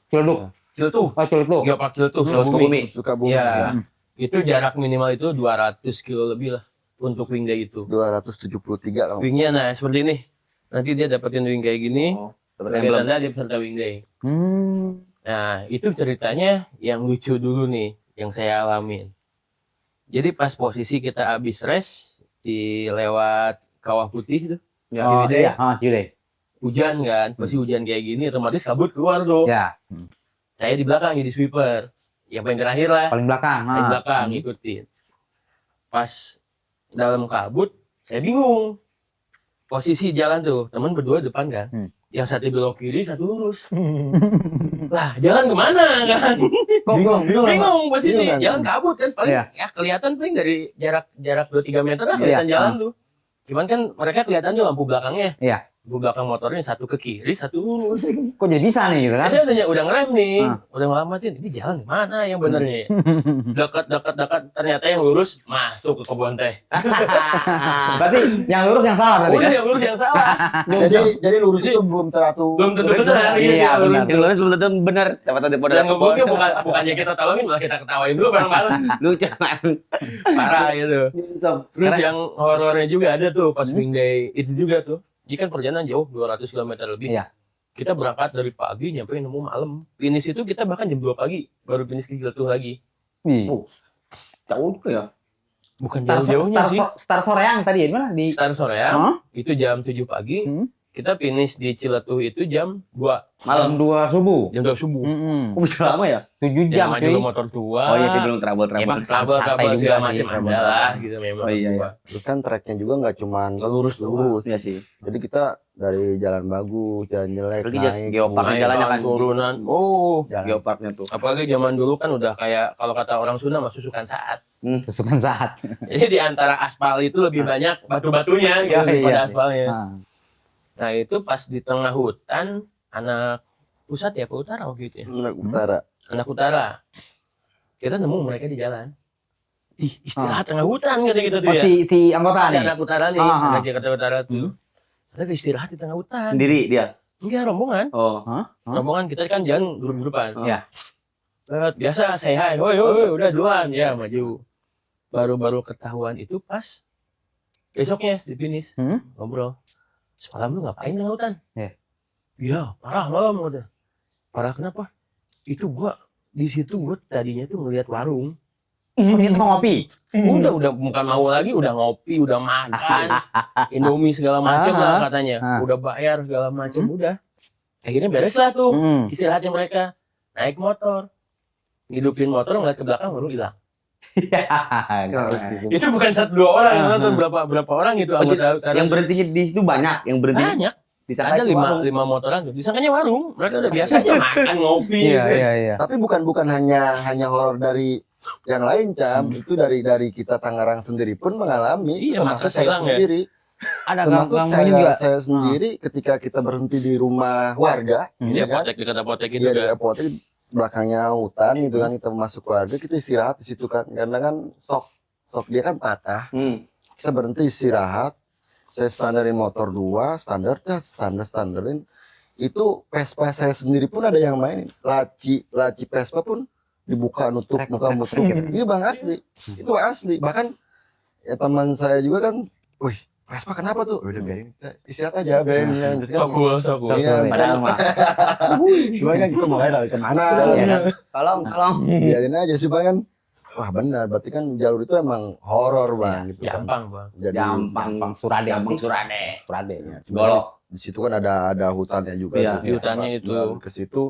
Ciledug. Ciletuh, Oh, Ciledug. Geopark Ciletuh, Sukabumi. Sukabumi. Iya. Itu jarak minimal itu 200 kilo lebih lah untuk Wing Day itu. 273 kalau. Wingnya nah seperti ini. Nanti dia dapetin wing kayak gini. Oh, Sebagai tanda dia peserta Wing Day. Nah, itu ceritanya yang lucu dulu nih, yang saya alamin. Jadi pas posisi kita habis rest di lewat Kawah Putih tuh, Oh, Ciwidey, iya. Ciwidey. hujan kan, pasti hujan kayak gini, otomatis kabut keluar tuh. Ya, Saya di belakang jadi sweeper, yang paling terakhir lah, paling belakang. paling belakang ngikutin. Pas dalam kabut, saya bingung. Posisi jalan tuh, teman berdua depan kan. Yang satu belok kiri, satu lurus. Lah, jalan kemana kan? Bingung posisi. Bingung kan? Jalan kabut kan paling Iya. ya kelihatan paling dari jarak 2-3 meter lah kelihatan Iya. jalan tuh. Cuman kan mereka kelihatan tuh lampu belakangnya. Iya. Lampu belakang motornya satu ke kiri, satu lurus. Kok jadi bisa nih gitu kan? Saya udah ngerem nih, Ah. udah ngelamatin. Ini jalan mana yang benernya? Dekat, ternyata yang lurus masuk ke kebun teh. Berarti yang lurus yang salah berarti. Udah yang lurus yang salah. Jadi lurus itu belum teratur. Belum tentu benar. Iya, benar. Yang lurus belum tentu benar. Dapat ada pada Dan ngebuknya bukannya kita tolongin, malah kita ketawain dulu bareng-bareng. lucu. Parah gitu. Terus yang horornya juga ada tuh pas Wing Day itu juga tuh. Ini kan perjalanan jauh 200 km lebih. Iya. Kita berangkat dari pagi nyampe nemu malam. Finish itu kita bahkan jam 2 pagi baru finish ke Ciletuh lagi. Ih, Jauh juga ya. Bukan jauh-jauhnya sih. Star Soreang tadi ya di mana? Di Star Soreang itu jam 7 pagi. Kita finish di Ciletuh itu jam 2 malam 2 subuh. Jam 2 subuh. Kok bisa lama ya? 7 jam Jam cuy. motor tua. Oh iya sih belum trouble. Emang Trouble santai juga segala sih, macam trouble. ada lah gitu memang. Oh iya, iya. Terus kan treknya juga nggak cuman Lurus lurus. Iya sih. Jadi kita dari jalan bagus, jalan jelek, Berarti naik, geopark turun. jalannya kan. turunan. Oh, Jalan. Geoparknya tuh. apalagi zaman dulu kan udah kayak kalau kata orang Sunda mah susukan saat. Susukan saat. Jadi di antara aspal itu lebih banyak batu-batunya gitu Iya, daripada iya. aspalnya. Nah, Nah itu pas di tengah hutan, anak pusat ya, Pak Utara waktu itu ya. Anak utara. Anak utara. Kita nemu mereka di jalan. Ih, istirahat tengah hutan kata kita tuh oh ya. si anggota Si nih. anak utara nih, anak Jakarta Utara tuh. Mereka istirahat di tengah hutan. Sendiri dia. Enggak, rombongan. Oh. Rombongan kita kan jalan grup-grupan. Iya. Biasa say hi, woi udah duluan ya maju. Baru-baru ketahuan itu pas besoknya di finish ngobrol. Semalam lu ngapain di hutan? Iya, parah malam udah. Parah kenapa? Itu gua di situ gua tadinya tuh ngelihat warung. Kita mau ngopi. Udah bukan mau lagi, udah ngopi, udah makan, Indomie segala macam lah katanya. Udah bayar segala macam, udah. Akhirnya beres lah tuh istirahatnya mereka. Naik motor, hidupin motor ngeliat ke belakang baru hilang. Itu bukan 1-2 orang yang nonton, berapa orang gitu anggota utara. Yang berhentinya di situ banyak, yang berhentinya Banyak. disangka Ada itu warung. 5 motoran tuh. Disangkanya warung. Mereka udah biasa aja makan, ngopi. Iya. Tapi bukan hanya horor dari yang lain, Cam. Itu dari kita Tangerang sendiri pun mengalami. Iya, termasuk maka saya hilang ya. sendiri. Ada Termasuk gangguin juga. saya sendiri ketika kita berhenti di rumah warga, Iya, ya kan? apotek dekat apotek itu Iya, di kan. apotek belakangnya hutan gitu kan, kita masuk warga, kita istirahat di situ kan. Karena kan sok dia kan patah. Kita berhenti istirahat. Saya standarin motor 2, standarin. Itu Vespa saya sendiri pun ada yang mainin. Laci Vespa pun dibuka nutup, buka nutup. Iya Bang, asli. Itu asli. Bahkan ya teman saya juga kan, wih, Vespa kenapa tuh? Udah biarin kita istirahat aja, biarin. So cool. Iya, Padahal mah. Cuma kan kita mau lari kemana? Iya kan? Tolong. Biarin aja supaya kan, wah benar, berarti kan jalur itu emang horor Bang gitu kan. Gampang, Bang. Jadi Gampang Surade. Surade. ya, cuma di situ kan ada hutannya juga. Iya, tuh. di hutannya itu. Dan ke situ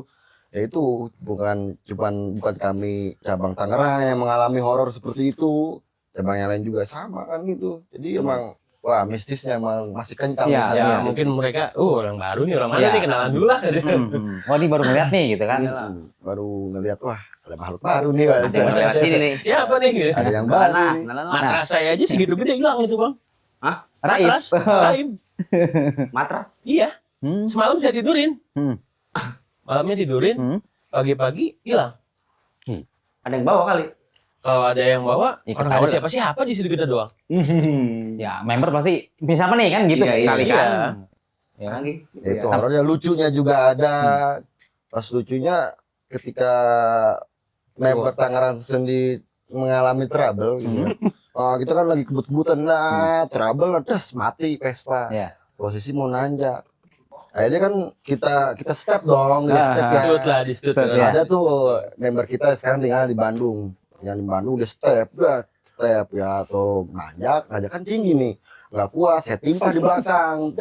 ya itu bukan kami cabang Tangerang yang mengalami horor seperti itu. Cabang yang lain juga sama kan gitu. Jadi emang wah mistisnya emang masih kencang di Iya, sana. Ya, mungkin mereka, orang baru nih, orang mana Iya. nih, kenalan dulu lah. Oh ini baru ngeliat nih gitu kan. Baru ngelihat wah ada makhluk baru nih Pak. Ada yang lewat sini nih. Siapa nih? Ada yang baru nih. Matras saya aja segitu gede hilang itu, Bang. Raib. Matras, raib. Matras. Iya, semalam saya tidurin. Malamnya tidurin, pagi-pagi hilang. Ada yang bawa kali. Kalau ada yang bawa, Ikut orang nggak ada tahu. siapa-siapa di situ kita doang. Ya member pasti siapa nih kan gitu Iya, iya, kali iya. kan. Ya. Lagi. Itu horornya, lucunya juga ada. Pas lucunya ketika member Tangerang sendiri mengalami trouble gitu. Oh, kita kan lagi kebut-kebutan, trouble, terus mati Vespa. Iya. Posisi mau nanjak. Akhirnya kan kita step dong, di step ya. Di stut. Iya. Ada tuh member kita sekarang tinggal di Bandung. Yang di Bandung dia step ya, atau nanjak kan tinggi nih. Nggak kuat, saya timpa di belakang.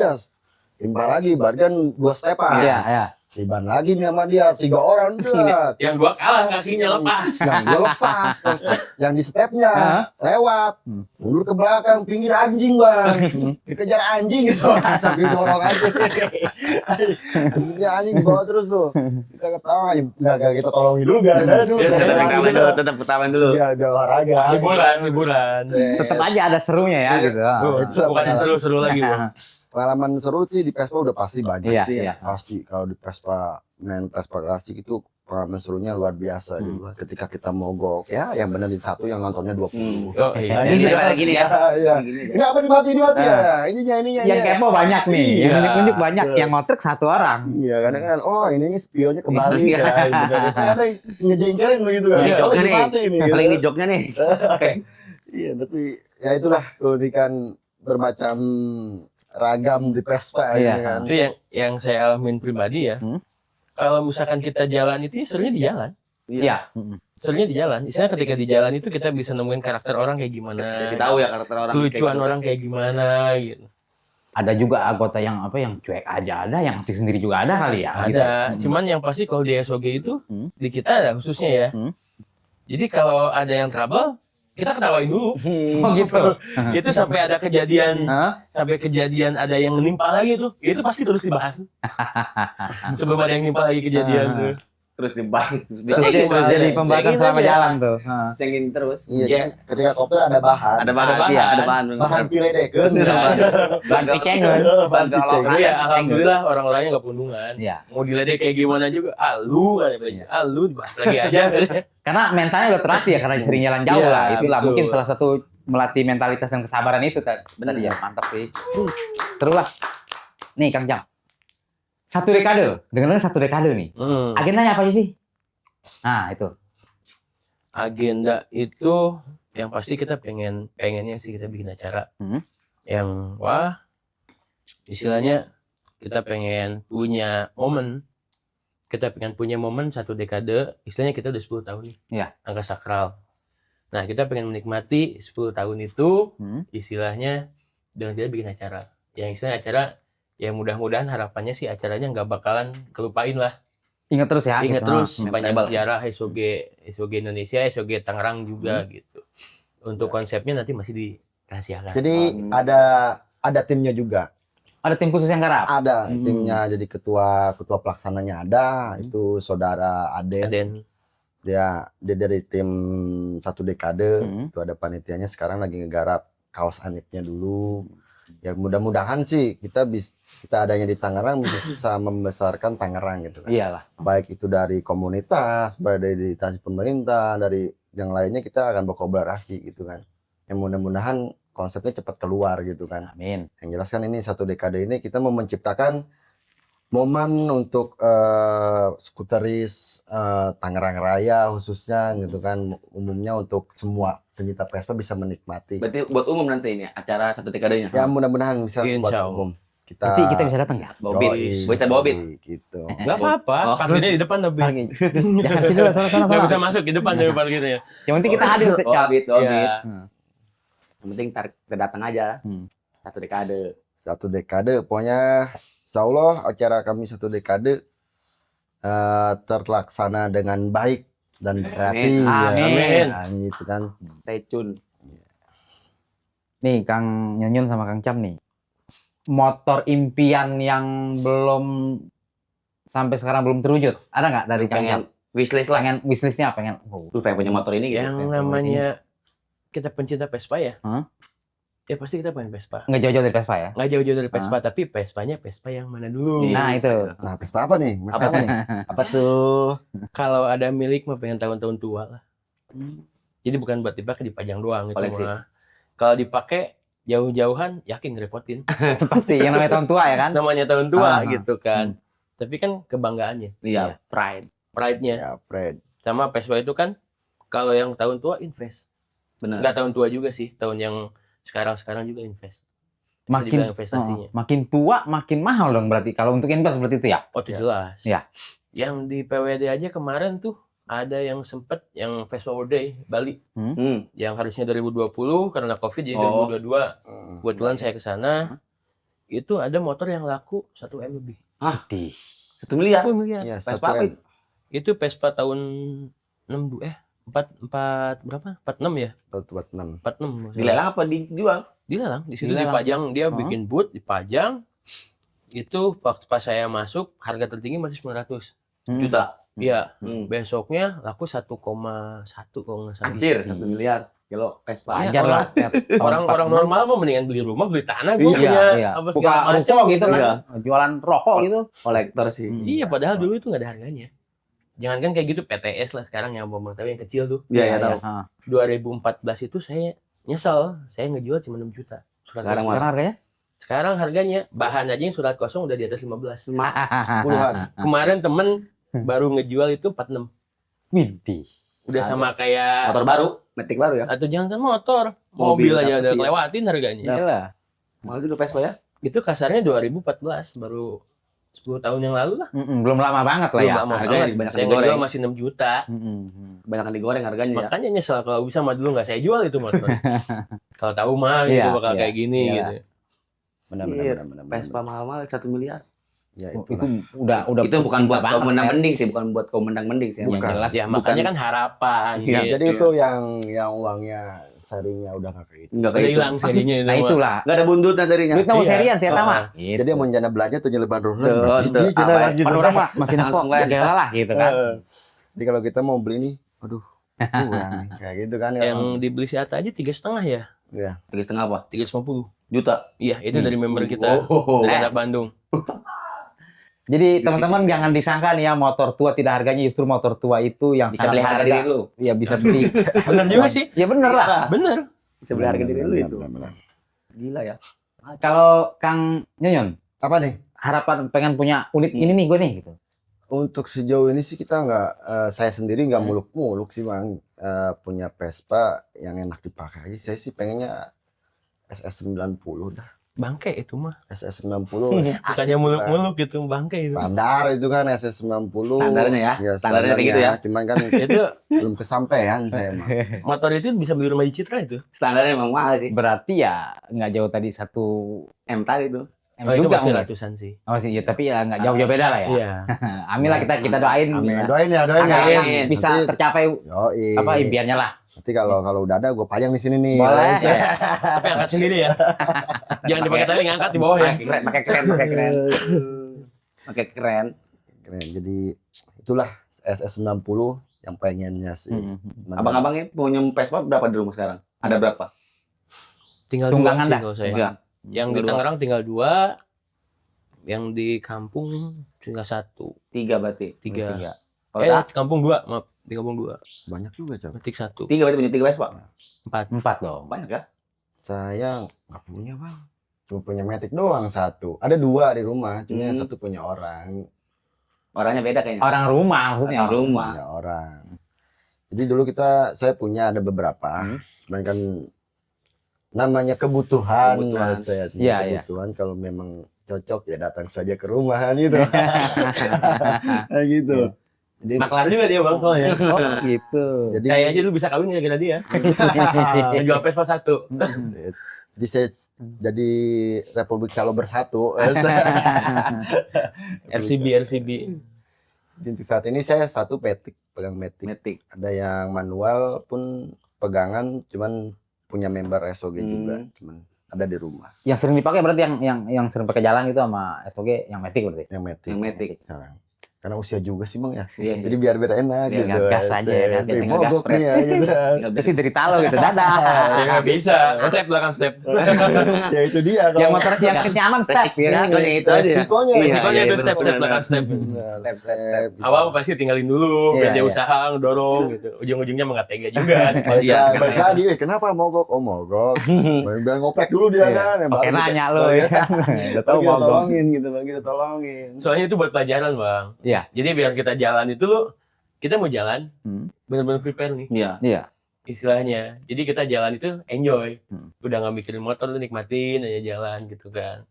Timpa lagi, bagian 2 stepan. Iya. Tiban lagi nih sama dia, 3 orang udah. Yang gua kalah kakinya lepas. Yang gue lepas, yang di stepnya lewat, mundur ke belakang, pinggir anjing Bang, dikejar anjing gitu, sambil dorong aja. Pinggir anjing dibawa terus tuh, kita ketawa, nggak kita tolongin dulu, biar ada dulu. Tetap ketahuan dulu. Biar olahraga. Hiburan. Tetap aja ada serunya ya gitu. Bukan yang seru-seru lagi, Bang. Pengalaman seru sih di Vespa udah pasti banyak. Iya. Pasti kalau di Vespa, main Vespa klasik itu pengalaman serunya luar biasa gitu. Ketika kita mogok ya, yang benerin 1, yang nontonnya 20. Oh, iya. Nah, Gini, gitu kan. gini ya. Iya. Ini apa dimati ya? Ininya. Yang kepo banyak nih, yang Iya. nunjuk banyak, yang ngotrek 1 orang. Iya, kadang-kadang ini spionnya kembali Iya. ya. Ada ngejengkelin begitu kan. Iya, Kalau oke nih. dimati nih. Paling gitu. di joknya nih. Iya, tapi ya itulah keunikan bermacam ragam di Vespa Iya. ini kan. Itu yang saya alamin pribadi ya. Kalau misalkan kita jalan itu serunya di jalan. Iya. serunya di jalan. Misalnya ketika di jalan itu kita bisa nemuin karakter orang kayak gimana, Jadi tahu ya karakter orang. kelucuan orang kayak gimana gitu. Ada juga anggota yang yang cuek aja ada, yang asik sendiri juga ada kali ya. Gitu. Ada, cuman yang pasti kalau di SOG itu di kita ada khususnya ya. Hmm. Jadi kalau ada yang trouble, kita ketawain dulu. Oh gitu. Itu sampai ada kejadian, Hah? sampai kejadian ada yang menimpa lagi tuh. Itu pasti terus dibahas. Sebelum ada yang menimpa lagi kejadian tuh. Terus dibahas, Terus Kayak jadi, gimana? jadi pembahasan Kayak selama gini aja. jalan tuh. Heeh. cengin terus. Iya, Iya. jadi ketika kopdar ada bahan. Ada bahan, bahan. iya, ada bahan. Bahan piledekeun. Bahan picengeun. Bahan picengeun. Tapi ya alhamdulillah orang-orangnya nggak pundungan. Iya. Mau diledek kayak gimana juga, lu kan lu dibahas lagi aja. Karena mentalnya udah terlatih ya karena sering jalan jauh Iya, lah. Itulah betul. mungkin salah satu melatih mentalitas dan kesabaran itu tadi ya. Mantap sih. Terus lah. Nih Kang Jam. 1 dekade. Dengar-dengar 1 dekade nih. Agendanya apa aja sih? Nah, itu. Agenda itu yang pasti kita pengennya sih kita bikin acara yang wah istilahnya kita pengen punya momen, satu dekade, istilahnya kita udah 10 tahun nih. Iya. Angka sakral. Nah, kita pengen menikmati 10 tahun itu istilahnya dengan kita bikin acara. Yang istilahnya acara yang mudah-mudahan harapannya sih acaranya nggak bakalan kelupain lah. Ingat terus ya. Ingat gitu. terus Nah, banyak memorable. sejarah SOG Indonesia, SOG Tangerang juga gitu. Untuk konsepnya nanti masih dirahasiakan. Jadi ada timnya juga. Ada tim khusus yang garap. Ada timnya, jadi ketua pelaksananya ada, itu saudara Aden. Dan Dia dari tim 1 dekade, itu ada panitianya sekarang lagi ngegarap kaos anipnya dulu. Ya mudah-mudahan sih kita adanya di Tangerang bisa membesarkan Tangerang gitu kan. Iyalah. Baik itu dari komunitas, baik dari instansi pemerintah, dari yang lainnya kita akan berkolaborasi gitu kan. Yang mudah-mudahan konsepnya cepat keluar gitu kan. Amin. Yang jelas kan ini 1 dekade ini kita mau menciptakan momen untuk skuteris Tangerang Raya khususnya gitu kan, umumnya untuk semua pencinta Vespa bisa menikmati. Berarti buat umum nanti ini acara 1 dekadenya. Ya mudah-mudahan bisa Insya buat Allah. umum. Berarti kita bisa datang ya? Bobit, Yoi, bisa bobit. gitu. nggak apa-apa, Oh. parkirnya di depan tapi Jangan sini lah, sana. nggak bisa masuk di depan dari parkirnya. Yang penting kita hadir. Cap. Bobit. Iya. Yang penting kita datang aja. 1 dekade. 1 dekade, pokoknya insya Allah acara kami 1 dekade terlaksana dengan baik dan rapi. Amin. Ya. Nah, gitu kan. Stay tune. Nih Kang Nyonyun sama Kang Cam nih. Motor impian yang belum sampai sekarang belum terwujud. Ada nggak dari Kang Cam? Pengen wishlist lah. Pengen wishlistnya pengen. Lu pengen punya motor ini gitu. Yang namanya kita pencinta Vespa ya. Hah? Ya pasti kita pengen Vespa. Nggak jauh-jauh dari Vespa ya? Nggak jauh-jauh dari Vespa, tapi Vespanya Vespa yang mana dulu. Iya. Nah itu. Nah, Vespa apa nih? Apa nih? Apa tuh? Kalau ada milik mah pengen tahun-tahun tua lah. Jadi bukan buat dipakai dipajang doang itu Koleksi. mah. Kalau dipakai jauh-jauhan yakin ngerepotin. Pasti yang namanya tahun tua ya kan? Namanya tahun tua Ah. gitu kan. Tapi kan kebanggaannya, Iya, pride. pride-nya. Ya, Fred. Sama Vespa itu kan kalau yang tahun tua invest. Benar. Enggak tahun tua juga sih, tahun yang sekarang juga invest. Bisa dibilang investasinya. Makin tua makin mahal dong berarti kalau untuk invest seperti itu ya. Oh, itu jelas. Ya. Yang di PWD aja kemarin tuh ada yang sempet yang Vespa World Day Bali yang harusnya 2020 karena Covid jadi Oh. 2022. Kebetulan saya ke sana. Itu ada motor yang laku 1 M lebih. Di 1 miliar. 1 miliar. Ya, Vespa 1 apa M. itu? Itu Vespa tahun 4 berapa? 46 ya? 446. 46. Dilelang apa dijual? Dilelang, di situ Dilelang. dipajang, dia Oh. bikin booth, dipajang. Itu pas saya masuk harga tertinggi masih 900 Juta. Iya, Hmm. besoknya laku 1,1 kalau nggak salah. Anjir, 1 miliar kilo Vespa. Iya, Wajar lah. Orang-orang normal mah mendingan beli rumah, beli tanah, gue Iya, punya iya. apa Buka segala macam ruko gitu kan. Iya. Jualan rokok gitu. Kolektor sih. Iya, padahal dulu itu nggak ada harganya. Jangankan kayak gitu PTS lah sekarang yang Bambang tahu yang kecil tuh. Iya, ya tahu. 2014 itu saya nyesel, saya ngejual cuma 6 juta. Surat Sekarang kosong. Sekarang harganya? Sekarang harganya bahan aja yang surat kosong udah di atas 15. Puluhan. Kemarin temen baru ngejual itu 46. Widih. Udah sama kayak Motor baru, metik baru ya. atau jangan kan motor, Mobil mobil aja apa udah sih? lewatin harganya. Gila. Mahal juga Vespa ya. Itu kasarnya 2014 baru 10 tahun yang lalu lah. Belum lama banget lah ya. Belum lama harganya banget. banyak Saya digoreng. jual masih 6 juta. Banyak digoreng harganya ya. Makanya nyesel kalau bisa mah dulu nggak saya jual itu motor. Kalau tahu mah gitu Iya, bakal iya, kayak gini iya. gitu. Benar. Vespa mahal-mahal 1 miliar. Ya Itu itulah. udah Itu bukan buat banget, kaum menang ya. mending sih, bukan buat kaum menang mending sih. Yang Bukan. jelas Ya makanya kan harapan. Iya, gitu. Jadi itu yang uangnya serinya udah nggak kayak itu. Enggak Udah kayak itu. hilang serinya itu. nah mah. itulah. Enggak ada buntutnya serinya. Duit mau Iya. serian saya tahu Oh. mah. Jadi dia mau jana belanja tuh nyeleban Tuh, rulen. tuh. Cina Apa ya? gitu. Orang mah masih nepok Langsung kan. gela lah gitu kan. Jadi kalau kita mau beli nih, aduh, kurang nih. Kayak gitu kan. Yang dibeli si Atta aja 3,5 ya. Ya. 3,5 apa? 350 Juta. Iya, itu dari member kita Oh. dari anak Bandung. Jadi teman-teman jangan disangka nih ya motor tua tidak harganya, justru motor tua itu yang Bisa sangat beli harga berharga. diri lu. Ya bisa beli. Bener juga sih. Ya bener lah. Bener. Bisa beli harga diri lu itu. Benar. Gila ya. Kalau Kang Nyoyon Apa nih? harapan pengen punya unit ini nih gue nih gitu. Untuk sejauh ini sih kita nggak, saya sendiri nggak muluk-muluk sih bang. Punya Vespa yang enak dipakai. Saya sih pengennya SS90 dah. Bangke itu mah. SS90 Bukannya muluk-muluk gitu, bangke itu. standar itu kan SS90. Standarnya ya? Ya, Standarnya kayak gitu ya? Cuman kan Itu belum kesampaian saya mah. motor itu bisa beli rumah di Citra itu. Standarnya emang mahal sih. Berarti ya nggak jauh tadi 1 M tadi tuh. M Oh, itu juga masih enggak? ratusan sih. Oh sih, ya, tapi ya nggak jauh-jauh beda lah ya. Iya. Amin lah kita doain. Amin. Ya. Doain ya, doain ya. Amin. Amin. Bisa Nanti- tercapai Yoi. apa impiannya lah. Nanti kalau udah ada gue pajang di sini nih. Boleh. Ya. Tapi angkat sendiri ya. Jangan dipakai tali, ngangkat di bawah ya. Pakai keren. Pakai keren. Keren. Jadi itulah SS90 yang pengennya sih. Abang-abangnya punya Vespa berapa di rumah sekarang? Ada berapa? Tinggal Tunggangan dua sih dah. kalau saya. Enggak. Yang di Tinggal dua. Tangerang tinggal 2. Yang di kampung tinggal 1. 3 berarti. 3. Kalau tak, Kampung 2, maaf. Di kampung 2. Banyak juga coba. Metik 1. 3 berarti punya 3 Vespa. 4. 4 dong. Banyak ya? Saya nggak punya bang. Cuma punya Matic doang 1. Ada 2 di rumah. Cuma yang 1 punya orang. Orangnya beda kayaknya. Orang rumah maksudnya. Orang rumah. Punya orang. Jadi dulu saya punya ada beberapa. Cuman kan namanya kebutuhan. Kebutuhan. Saya Iya, iya. kebutuhan kalau memang cocok ya datang saja ke rumah gitu. Nah, gitu. Jadi, Maklar juga dia bang soalnya. Oh gitu. jadi Kayaknya lu bisa kawin gara-gara dia. Jual Vespa 1. jadi saya jadi Republik Kalau Bersatu. RCB. Jadi untuk saat ini saya pegang Matic. Matic. Ada yang manual pun pegangan, cuman punya member SOG juga, cuman ada di rumah. Yang sering dipakai berarti yang sering pakai jalan itu sama SOG yang Matic berarti. Yang Matic. Yang Matic. Sekarang. Karena usia juga sih bang ya. Iya. Jadi biar enak Biar gitu. gas aja ya kan, biar Mogok gas, nih ya gitu. Tinggal Terus dari talo gitu. Dadah. Ya nggak bisa. Step belakang step. Ya itu dia. yang motor yang nyaman step ya kan. Resikonya itu aja. Resikonya. Iya, Resikonya iya, itu benar, step benar, belakang step. Step. Awal pasti tinggalin dulu, Iya, biar dia iya. usaha ngedorong gitu. Ujung-ujungnya mah nggak tega juga. Iya, Balik lagi, kenapa mogok? Oh mogok. Biar ngoprek dulu dia kan. Oke Baru nanya kita- lo ya. Udah tahu Baru kita mau tolongin gitu, baru kita tolongin. Soalnya itu buat pelajaran bang. Iya. Jadi biar kita jalan itu kita mau jalan, benar-benar prepare nih Iya. Iya. istilahnya. Jadi kita jalan itu enjoy. Udah nggak mikirin motor, lu nikmatin aja jalan gitu kan.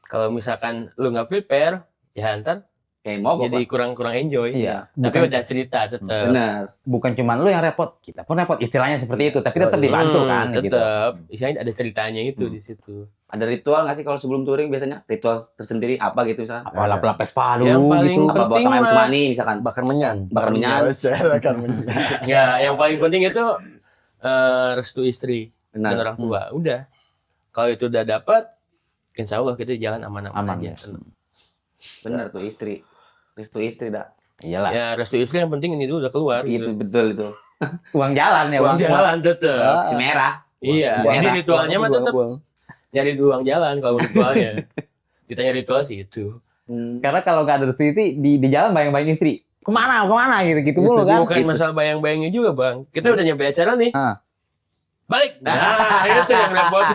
Kalau misalkan lu nggak prepare, ya ntar Kayak mogok. jadi kurang enjoy. Iya. Tapi Bukan, udah cerita tetap. Benar. bukan cuma lu yang repot, kita pun repot. Istilahnya seperti itu, tapi tetap dibantu kan gitu. Tetap. Istilahnya ada ceritanya itu di situ. Ada ritual nggak sih kalau sebelum touring biasanya? Ritual tersendiri apa gitu misalnya? Apa lap-lap Vespa Yang dulu paling gitu. Apa buat penting ayam mah- cemani misalkan? Bakar menyan. Bakar menyan. Bakar menyan. Ya, yang paling penting itu restu istri dan Benar. orang tua. Udah. Kalau itu udah dapat, insya Allah kita jalan aman-aman Aman, aja. ya. Benar tuh istri. Restu istri dah. Iyalah. Ya, restu istri yang penting ini dulu udah keluar. Itu Gitu. betul itu. Uang jalan ya, Uang Bang. jalan tetap. Si merah. Iya, Uang ini jalan. ritualnya mah tetap Buang. nyari uang jalan kalau ritualnya. Ditanya ritual sih itu. Karena kalau nggak ada restu itu di jalan bayang-bayang istri. Kemana gitu mulu kan. Bukan masalah bayang-bayangnya juga, Bang. Kita udah nyampe acara nih. Ah. Balik. Nah, itu yang repot.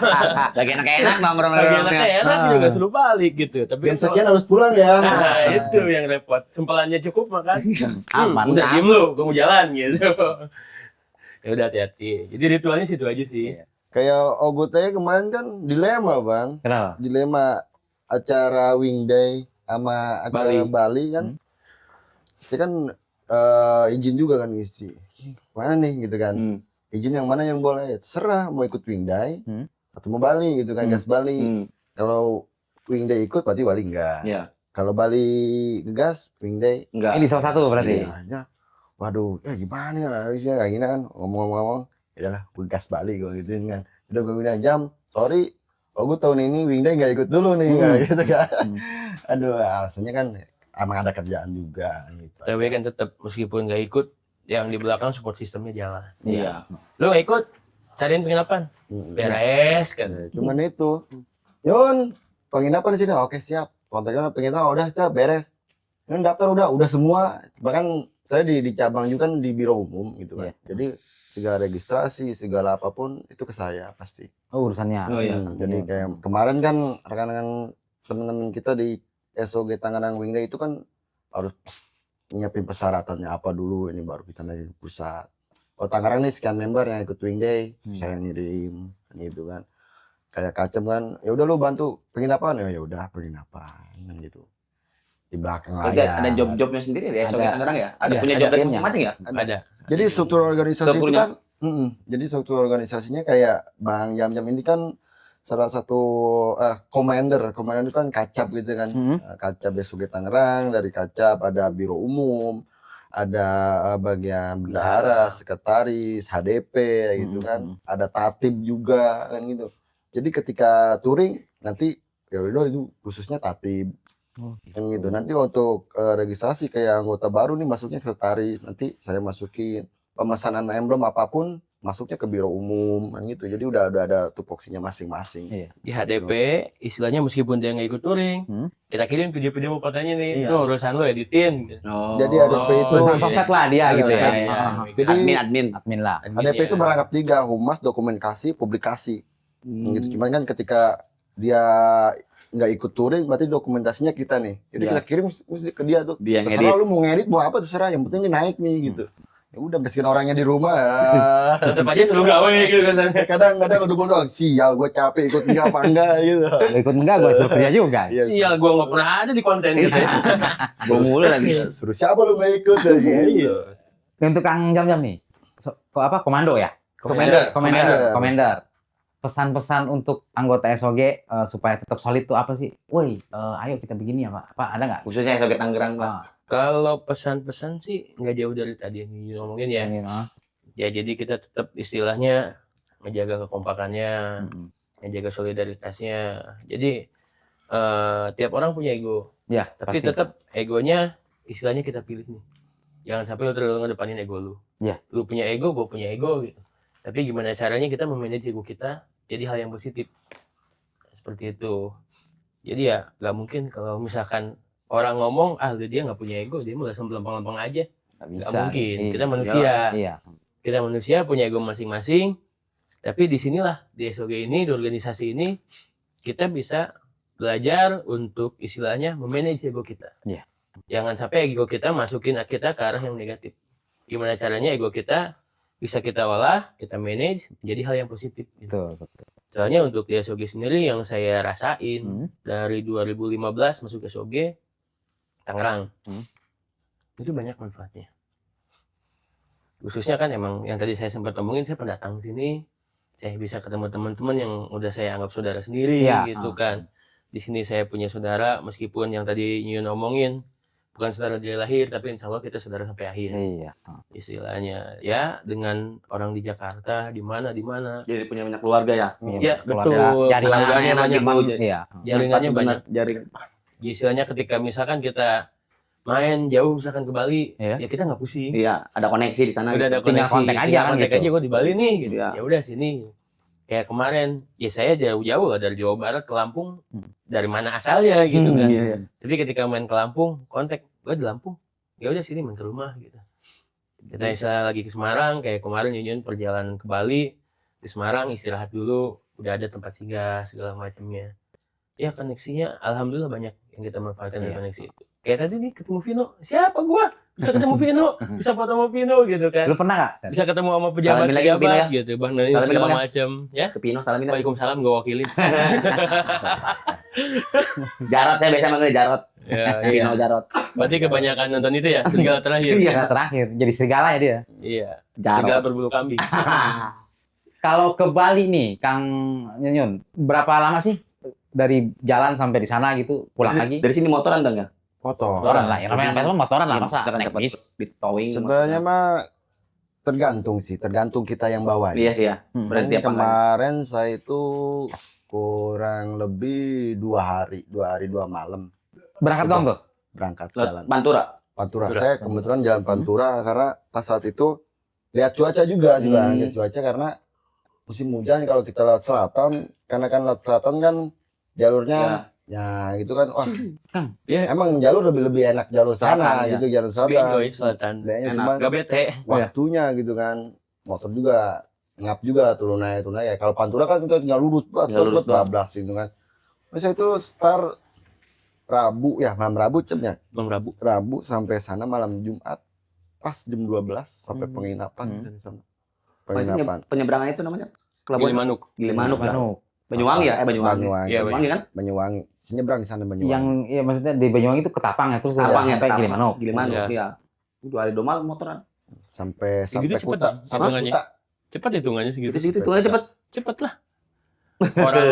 Lagi enak-enak nongkrong Lagi enaknya enak juga suruh balik gitu. Tapi Jam sekian harus pulang ya. nah, itu yang repot. Sempelannya cukup makan. Aman. Udah diem lu, gue mau jalan gitu. Ya udah hati-hati. Jadi ritualnya situ aja sih. Kayak Ogut aja kemarin kan dilema bang. Kenapa? Dilema acara Wing Day sama acara Bali kan, saya kan izin juga kan ngisi. Mana nih gitu kan? Izin yang mana yang boleh? Terserah mau ikut Wingday atau mau Bali gitu kan, gas Bali. Kalau Wingday ikut berarti Bali enggak. Iya. Kalau Bali gas, Wingday Enggak. Ini salah satu berarti. iya. Waduh, ya gimana ya harusnya kayak gini kan ngomong-ngomong. Ya udahlah, gue gas Bali gue gituin kan. Udah gue bilang jam, sorry. Oh gue tahun ini Wingday nggak ikut dulu nih, gitu kan. Aduh, alasannya kan emang ada kerjaan juga gitu. Tapi kan tetap meskipun nggak ikut, yang di belakang support sistemnya jalan. Iya. Lu nggak ikut, cariin penginapan. Beres kan. Ya, cuman itu, Yun, penginapan di sini, oke siap. Kontaknya penginapan udah siap, beres. Yun daftar udah semua. Bahkan saya di cabang juga kan di biro umum gitu kan. Jadi segala registrasi, segala apapun itu ke saya pasti. Oh, urusannya. Oh iya. Jadi kayak kemarin kan rekan-rekan teman-teman kita di SOG Tangerang Wingday itu kan harus nyiapin persyaratannya apa dulu, ini baru kita naik ke pusat. Oh Tangerang nih sekian member yang ikut Wingday, saya ngirim gitu kan. Kayak Kacem kan, ya udah lu bantu penginapan, ya udah penginapan kan gitu. Di belakang Ada job-jobnya sendiri ya, SOG Tangerang ya? Ada, Punya ada. job masing-masing ya? Ada. Jadi struktur organisasi itu punya. kan, jadi struktur organisasinya kayak Bang Yam-Yam ini kan salah satu commander itu kan Kacap gitu kan. Kacap SOG Tangerang, dari Kacap ada biro umum, ada bagian bendahara, sekretaris, HDP gitu kan. Ada tatib juga kan gitu. Jadi ketika touring nanti ya udah itu khususnya tatib. Kan gitu. Nanti untuk registrasi kayak anggota baru nih masuknya sekretaris, nanti saya masukin pemesanan emblem apapun masuknya ke biro umum kan gitu. Jadi udah ada tupoksinya masing-masing. Iya. Di HDP istilahnya meskipun dia nggak ikut touring, kita kirim video-video fotonya nih, itu urusan lo editin. Oh. Jadi HDP itu Urusan sosmed lah dia gitu ya. Iya. Jadi Admin lah. HDP itu merangkap 3, humas, dokumentasi, publikasi. Gitu. Cuman kan ketika dia nggak ikut touring berarti dokumentasinya kita nih. Jadi kita kirim mesti ke dia tuh. Dia Terserah ngedit. lu mau ngedit mau apa terserah, yang penting dia naik nih gitu. Ya udah meskipun orangnya di rumah ya. Tetep aja perlu gawe gitu kan. Kadang-kadang udah sial gue capek ikut enggak apa enggak gitu. Lo ikut enggak, gue suruh kerja juga. Iya, gua nggak pernah ada di konten gitu ya. Gua mulu lagi. Suruh siapa lu nggak ikut ya, gitu. Untuk Kang Jam-Jam nih, komando ya? Commander. Commander. Pesan-pesan untuk anggota SOG supaya tetap solid tuh apa sih? Woi, ayo kita begini ya Pak. Apa ada nggak? Khususnya SOG Tangerang, Pak. Kalau pesan-pesan sih nggak jauh dari tadi yang ngomongin ya. Ya jadi kita tetap istilahnya menjaga kekompakannya, menjaga solidaritasnya. Jadi tiap orang punya ego. Ya, Tapi pasti. tetap egonya istilahnya kita pilih nih. Jangan sampai lu terlalu ngedepanin ego lu. Ya. Lu punya ego, gue punya ego gitu. Tapi gimana caranya kita memanage ego kita jadi hal yang positif. Seperti itu. Jadi ya nggak mungkin kalau misalkan orang ngomong, dia nggak punya ego, dia malah lempeng-lempeng aja. Nggak bisa. Nggak mungkin. Iya. Kita manusia. Iya. Kita manusia punya ego masing-masing. Tapi di sinilah di SOG ini, di organisasi ini, kita bisa belajar untuk istilahnya memanage ego kita. Iya. Jangan sampai ego kita masukin kita ke arah yang negatif. Gimana caranya ego kita bisa kita olah, kita manage jadi hal yang positif. Gitu. Betul. Soalnya untuk di SOG sendiri yang saya rasain dari 2015 masuk ke SOG Tangerang, itu banyak manfaatnya. Khususnya kan emang yang tadi saya sempat omongin, saya pendatang sini, saya bisa ketemu teman-teman yang udah saya anggap saudara sendiri gitu kan. Di sini saya punya saudara, meskipun yang tadi Nyun omongin bukan saudara dari lahir, tapi insya Allah kita saudara sampai akhir. Iya. Istilahnya ya dengan orang di Jakarta, di mana. Jadi punya banyak keluarga ya. Iya Keluarga, betul. jaringannya Keluarganya banyak. banyak. Iya. Jaringannya banyak. Jaring. Istilahnya ketika misalkan kita main jauh misalkan ke Bali, Iya. ya kita nggak pusing. Iya, ada koneksi di sana. Udah ada Tinggal koneksi, kontak aja tinggal kan kontak gitu. aja gue di Bali nih gitu. Iya. Ya udah sini. Kayak kemarin, ya saya jauh-jauh lah dari Jawa Barat ke Lampung. Dari mana asalnya gitu kan. Iya. Tapi ketika main ke Lampung, kontak gue di Lampung. Ya udah sini main ke rumah gitu. Kita istilah lagi ke Semarang, kayak kemarin Yun perjalanan ke Bali, di Semarang istirahat dulu, udah ada tempat singgah segala macamnya. Ya koneksinya alhamdulillah banyak yang kita manfaatkan dari koneksi itu. Kayak tadi nih ketemu Vino, siapa gua? Bisa ketemu Vino, bisa foto sama Vino gitu kan. Lu pernah nggak? Bisa ketemu sama Salamin lagi ke Vino pejabat ya. gitu, Bang Nani Salamin segala Bang ya. macam. Ya. Ke Pino salamin. Waalaikumsalam, gue wakilin. Jarot, saya biasa manggil Jarot. Ya, Pino iya. Jarot. Berarti kebanyakan nonton itu ya, serigala terakhir. Iya terakhir jadi serigala ya dia. Iya. Serigala Jarot. berbulu kambing. Kalau ke Bali nih, Kang Nyun, berapa lama sih dari jalan sampai di sana gitu, pulang lagi? Dari sini motoran dong ya? Motor. Motoran lah, ya namanya Vespa motoran lah, masa Motoran naik cepet bis. di towing. Sebenarnya mah tergantung sih, tergantung kita yang bawa. Iya sih ya. Hmm. Berarti Makanya apa lagi? kemarin saya itu kurang lebih 2 hari 2 malam Berangkat dong tuh? berangkat Lewat jalan Pantura. Pantura. Pantura. Saya kebetulan jalan Pantura karena pas saat itu lihat cuaca juga sih bang, lihat cuaca karena musim hujan kalau kita lewat selatan, karena kan lewat selatan kan jalurnya ya gitu kan, wah Iya. emang jalur lebih enak jalur sana Selatan, ya. gitu, jalur Tapi selatan. enjoy selatan. Bedanya Enak. cuma Gak bete. waktunya gitu kan, motor juga ngap juga turun naik ya. Kalau Pantura kan kita tinggal lurus Tinggal lurus doang. bablas gitu kan. Terus itu start Rabu ya, malam Rabu cepnya. Bang Rabu. Rabu sampai sana malam Jumat pas jam 12 sampai Hmm. penginapan Hmm. di sana. Maksudnya Penginapan penyeberangan itu namanya? Pelabuhan Gilimanuk. Gilimanuk. ya? Manuk. Banyuwangi ya? Banyuwangi. Banyuwangi. Iya, Banyuwangi kan? Banyuwangi. Senyebrang di sana Banyuwangi. Yang ya maksudnya di Banyuwangi itu Ketapang ya, terus Ketapang ya, sampai Ketapang. Gilimanuk. Gilimanuk, Iya. iya. 2 hari 2 malam motoran. Sampai Segitu sampai cepet Kuta, ya, sampai hitungannya? Kuta. Cepat hitungannya segitu. Itu hitungnya cepet. Cepet lah. Orang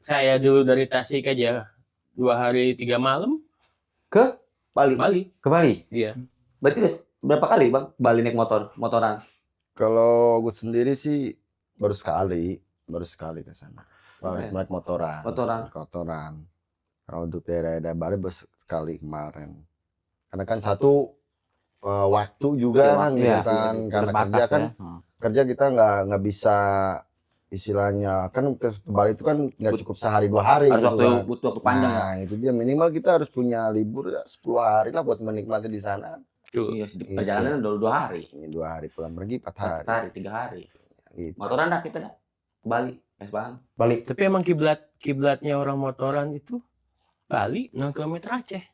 saya dulu dari Tasik aja 2 hari 3 malam Bali. Bali. Ke Bali. Iya. Berarti udah berapa kali Bang Bali naik motoran? Kalau gue sendiri sih baru sekali ke sana. Keren. Naik motoran. Motoran. Kalau untuk daerah-daerah Bali baru sekali kemarin. Karena kan satu waktu juga Iya, kan, waktu, gitu iya. kan. Karena Terbatas kerja kan, ya. kerja kita nggak bisa istilahnya kan ke Bali itu kan nggak cukup sehari 2 hari. Harus gitu kan. butuh waktu panjang ya. Nah, itu dia minimal kita harus punya libur ya 10 hari lah buat menikmati di sana. Tuh. Iya, di perjalanan udah 2 hari. Ini 2 hari pulang pergi 4 4 hari. hari, 3 hari. Gitu. Motoran dah kita dah. Ke Bali. Bang. Bali. Tapi emang kiblatnya orang motoran itu Bali 0 km Aceh.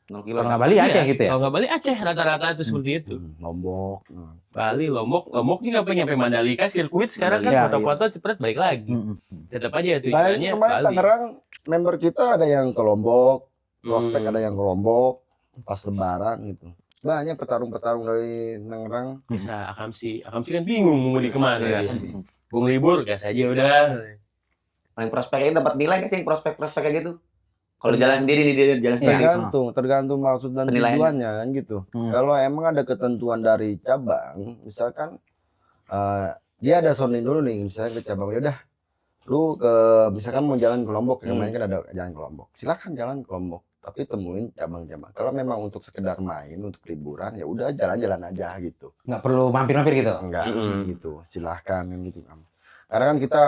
0 kilo. Kalau nggak Bali Aceh gitu ya. Kalau nggak Bali Aceh rata-rata itu seperti itu. Lombok. Bali, Lombok juga pengen nyampe Mandalika sirkuit sekarang kan Iya, foto-foto cepet balik lagi. Tetap aja Nah, tujuannya kemarin Bali. Tangerang member kita ada yang ke Lombok, prospek Hmm. ada yang ke Lombok pas lebaran gitu. Banyak petarung-petarung dari Tangerang. Bisa Akamsi kan bingung mau di kemana Iya. ya. Bung libur gas aja udah. Paling prospeknya dapat nilai nggak sih prospek-prospek kayak gitu? Kalau jalan sendiri nih dia jalan sendiri. Tergantung maksud dan Penilaiannya. tujuannya kan gitu. Kalau emang ada ketentuan dari cabang, misalkan dia ada sounding dulu nih, misalnya ke cabang, ya udah lu ke misalkan mau jalan ke Lombok, kemarin kan ada jalan ke Lombok. Silakan jalan ke Lombok, tapi temuin cabang-cabang. Kalau memang untuk sekedar main, untuk liburan, ya udah jalan-jalan aja gitu. Nggak perlu mampir-mampir gitu. Enggak Mm-mm. gitu, silahkan kan gitu. Karena kan kita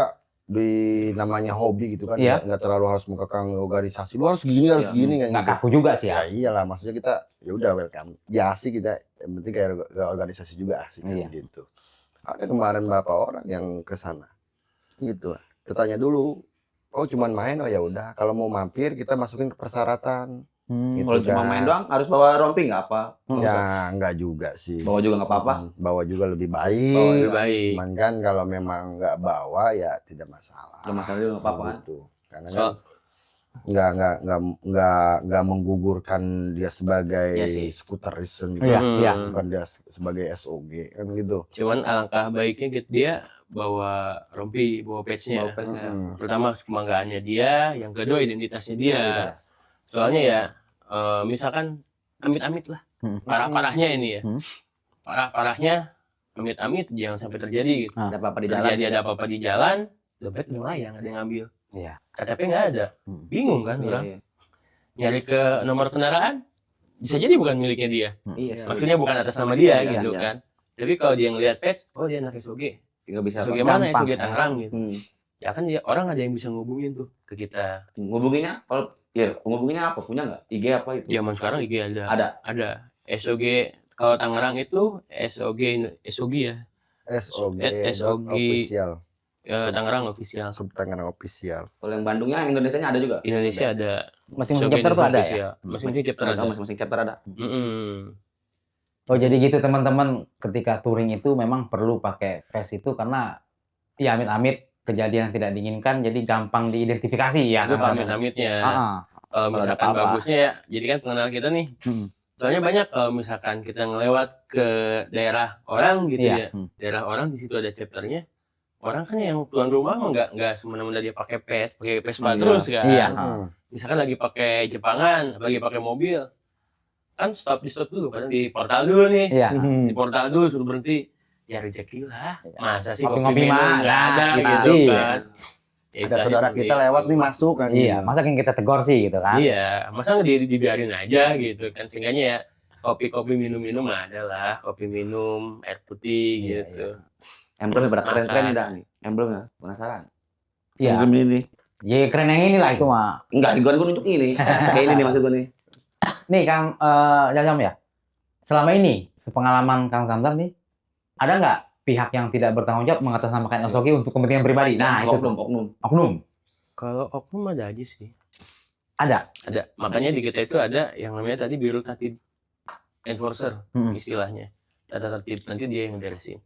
di namanya hobi gitu kan, Iya. nggak terlalu harus mengekang organisasi. Lu harus gini, harus Iya. gini kan. Nggak gitu. kaku juga sih Ya ya. iyalah, maksudnya kita ya udah welcome. Ya asik kita, yang penting kayak organisasi juga asik kan, Iya. gitu. Ada kemarin beberapa orang yang ke sana. Gitu. Kita tanya dulu, oh cuman main, oh ya udah. Kalau mau mampir kita masukin ke persyaratan. Gitu Kalau cuma kan. main doang harus bawa rompi nggak apa? Ya enggak juga sih. Bawa juga nggak apa-apa. Bawa juga lebih baik. Bawa Lebih baik. Cuman kan kalau memang nggak bawa ya tidak masalah. Nggak masalah juga nggak apa-apa kan? Gitu. Karena So- kan nggak menggugurkan dia sebagai Iya sih. skuterism gitu. Iya, Hmm. iya. Bukan dia sebagai SOG kan gitu. Cuman alangkah baiknya gitu dia bawa rompi, bawa patch-nya. Bawa patch-nya. Pertama kebanggaannya dia, yang kedua identitasnya dia. Soalnya ya misalkan amit-amit lah. Hmm. Parah-parahnya ini ya. Hmm. Parah-parahnya amit-amit jangan sampai terjadi gitu. Ada apa-apa di jalan. Terjadi ada apa-apa di jalan, dompet melayang ada yang ngambil. Iya. KTP nggak ada. Hmm. Bingung kan Iya, orang. iya. Nyari ke nomor kendaraan bisa jadi bukan miliknya dia. Iya. Maksudnya bukan atas nama dia Iya, gitu iya. kan. Tapi kalau dia ngelihat patch, oh dia anak SOG. Nggak bisa SOG apa-apa. mana? gampang. SOG Tangerang gitu. Ya kan dia orang ada yang bisa ngubungin tuh ke kita. Ngubunginnya kalau ya ngubunginnya apa? Punya nggak? IG apa itu? Zaman sekarang IG ada. Ada. SOG kalau Tangerang itu SOG ya. SOG, SOG. official, Tangerang official. Sub Tangerang official. Kalau yang Bandungnya, Indonesianya ada juga. Indonesia ada. Masing-masing SOG chapter tuh ada ya. official. Masing-masing chapter ada. Masing-masing chapter ada. Mm-mm. Oh jadi gitu teman-teman, ketika touring itu memang perlu pakai vest itu karena ya amit-amit kejadian yang tidak diinginkan jadi gampang diidentifikasi ya. Itu teman-teman. pamit-pamitnya. Ah, ah. Kalau Kalau ada misalkan apa-apa. bagusnya ya, jadi kan pengenal kita nih. Soalnya banyak kalau misalkan kita ngelewat ke daerah orang gitu Iya. ya, daerah orang di situ ada chapternya. Orang kan yang tuan rumah mah nggak semena-mena dia pakai Vespa Iya. terus kan. Iya. Misalkan lagi pakai Jepangan, lagi pakai mobil, kan stop dulu, kadang di portal dulu nih. Iya. Di portal dulu suruh berhenti. Ya rezeki lah. Masa sih kopi Ngopi-ngopi minum mah nggak ada nah, gitu iya. kan. Ya, Ada istilahnya saudara seperti kita itu. lewat nih masuk kan. Iya, masa yang kita tegur sih gitu kan. Iya, masa nggak dibiarin aja gitu kan. Seenggaknya ya kopi-kopi minum-minum ada lah. Kopi minum, air putih Iya, gitu. Emblem berat keren-keren nih Makan. dah nih. Emblemnya penasaran. Iya. Emblem ini. Ya keren yang inilah itu mah. Enggak, gue nunjuk ini. Kayak ini nih maksud gue nih. Nih Kang Jam ya. Selama ini sepengalaman Kang Samsam nih, ada nggak pihak yang tidak bertanggung jawab mengatasnamakan SOG untuk kepentingan pribadi? Nah, itu tuh. Oknum. Kalau oknum ada aja sih. Ada. Ada. Makanya di kita itu ada yang namanya tadi biro tatib enforcer istilahnya. Tata tertib nanti dia yang beresin.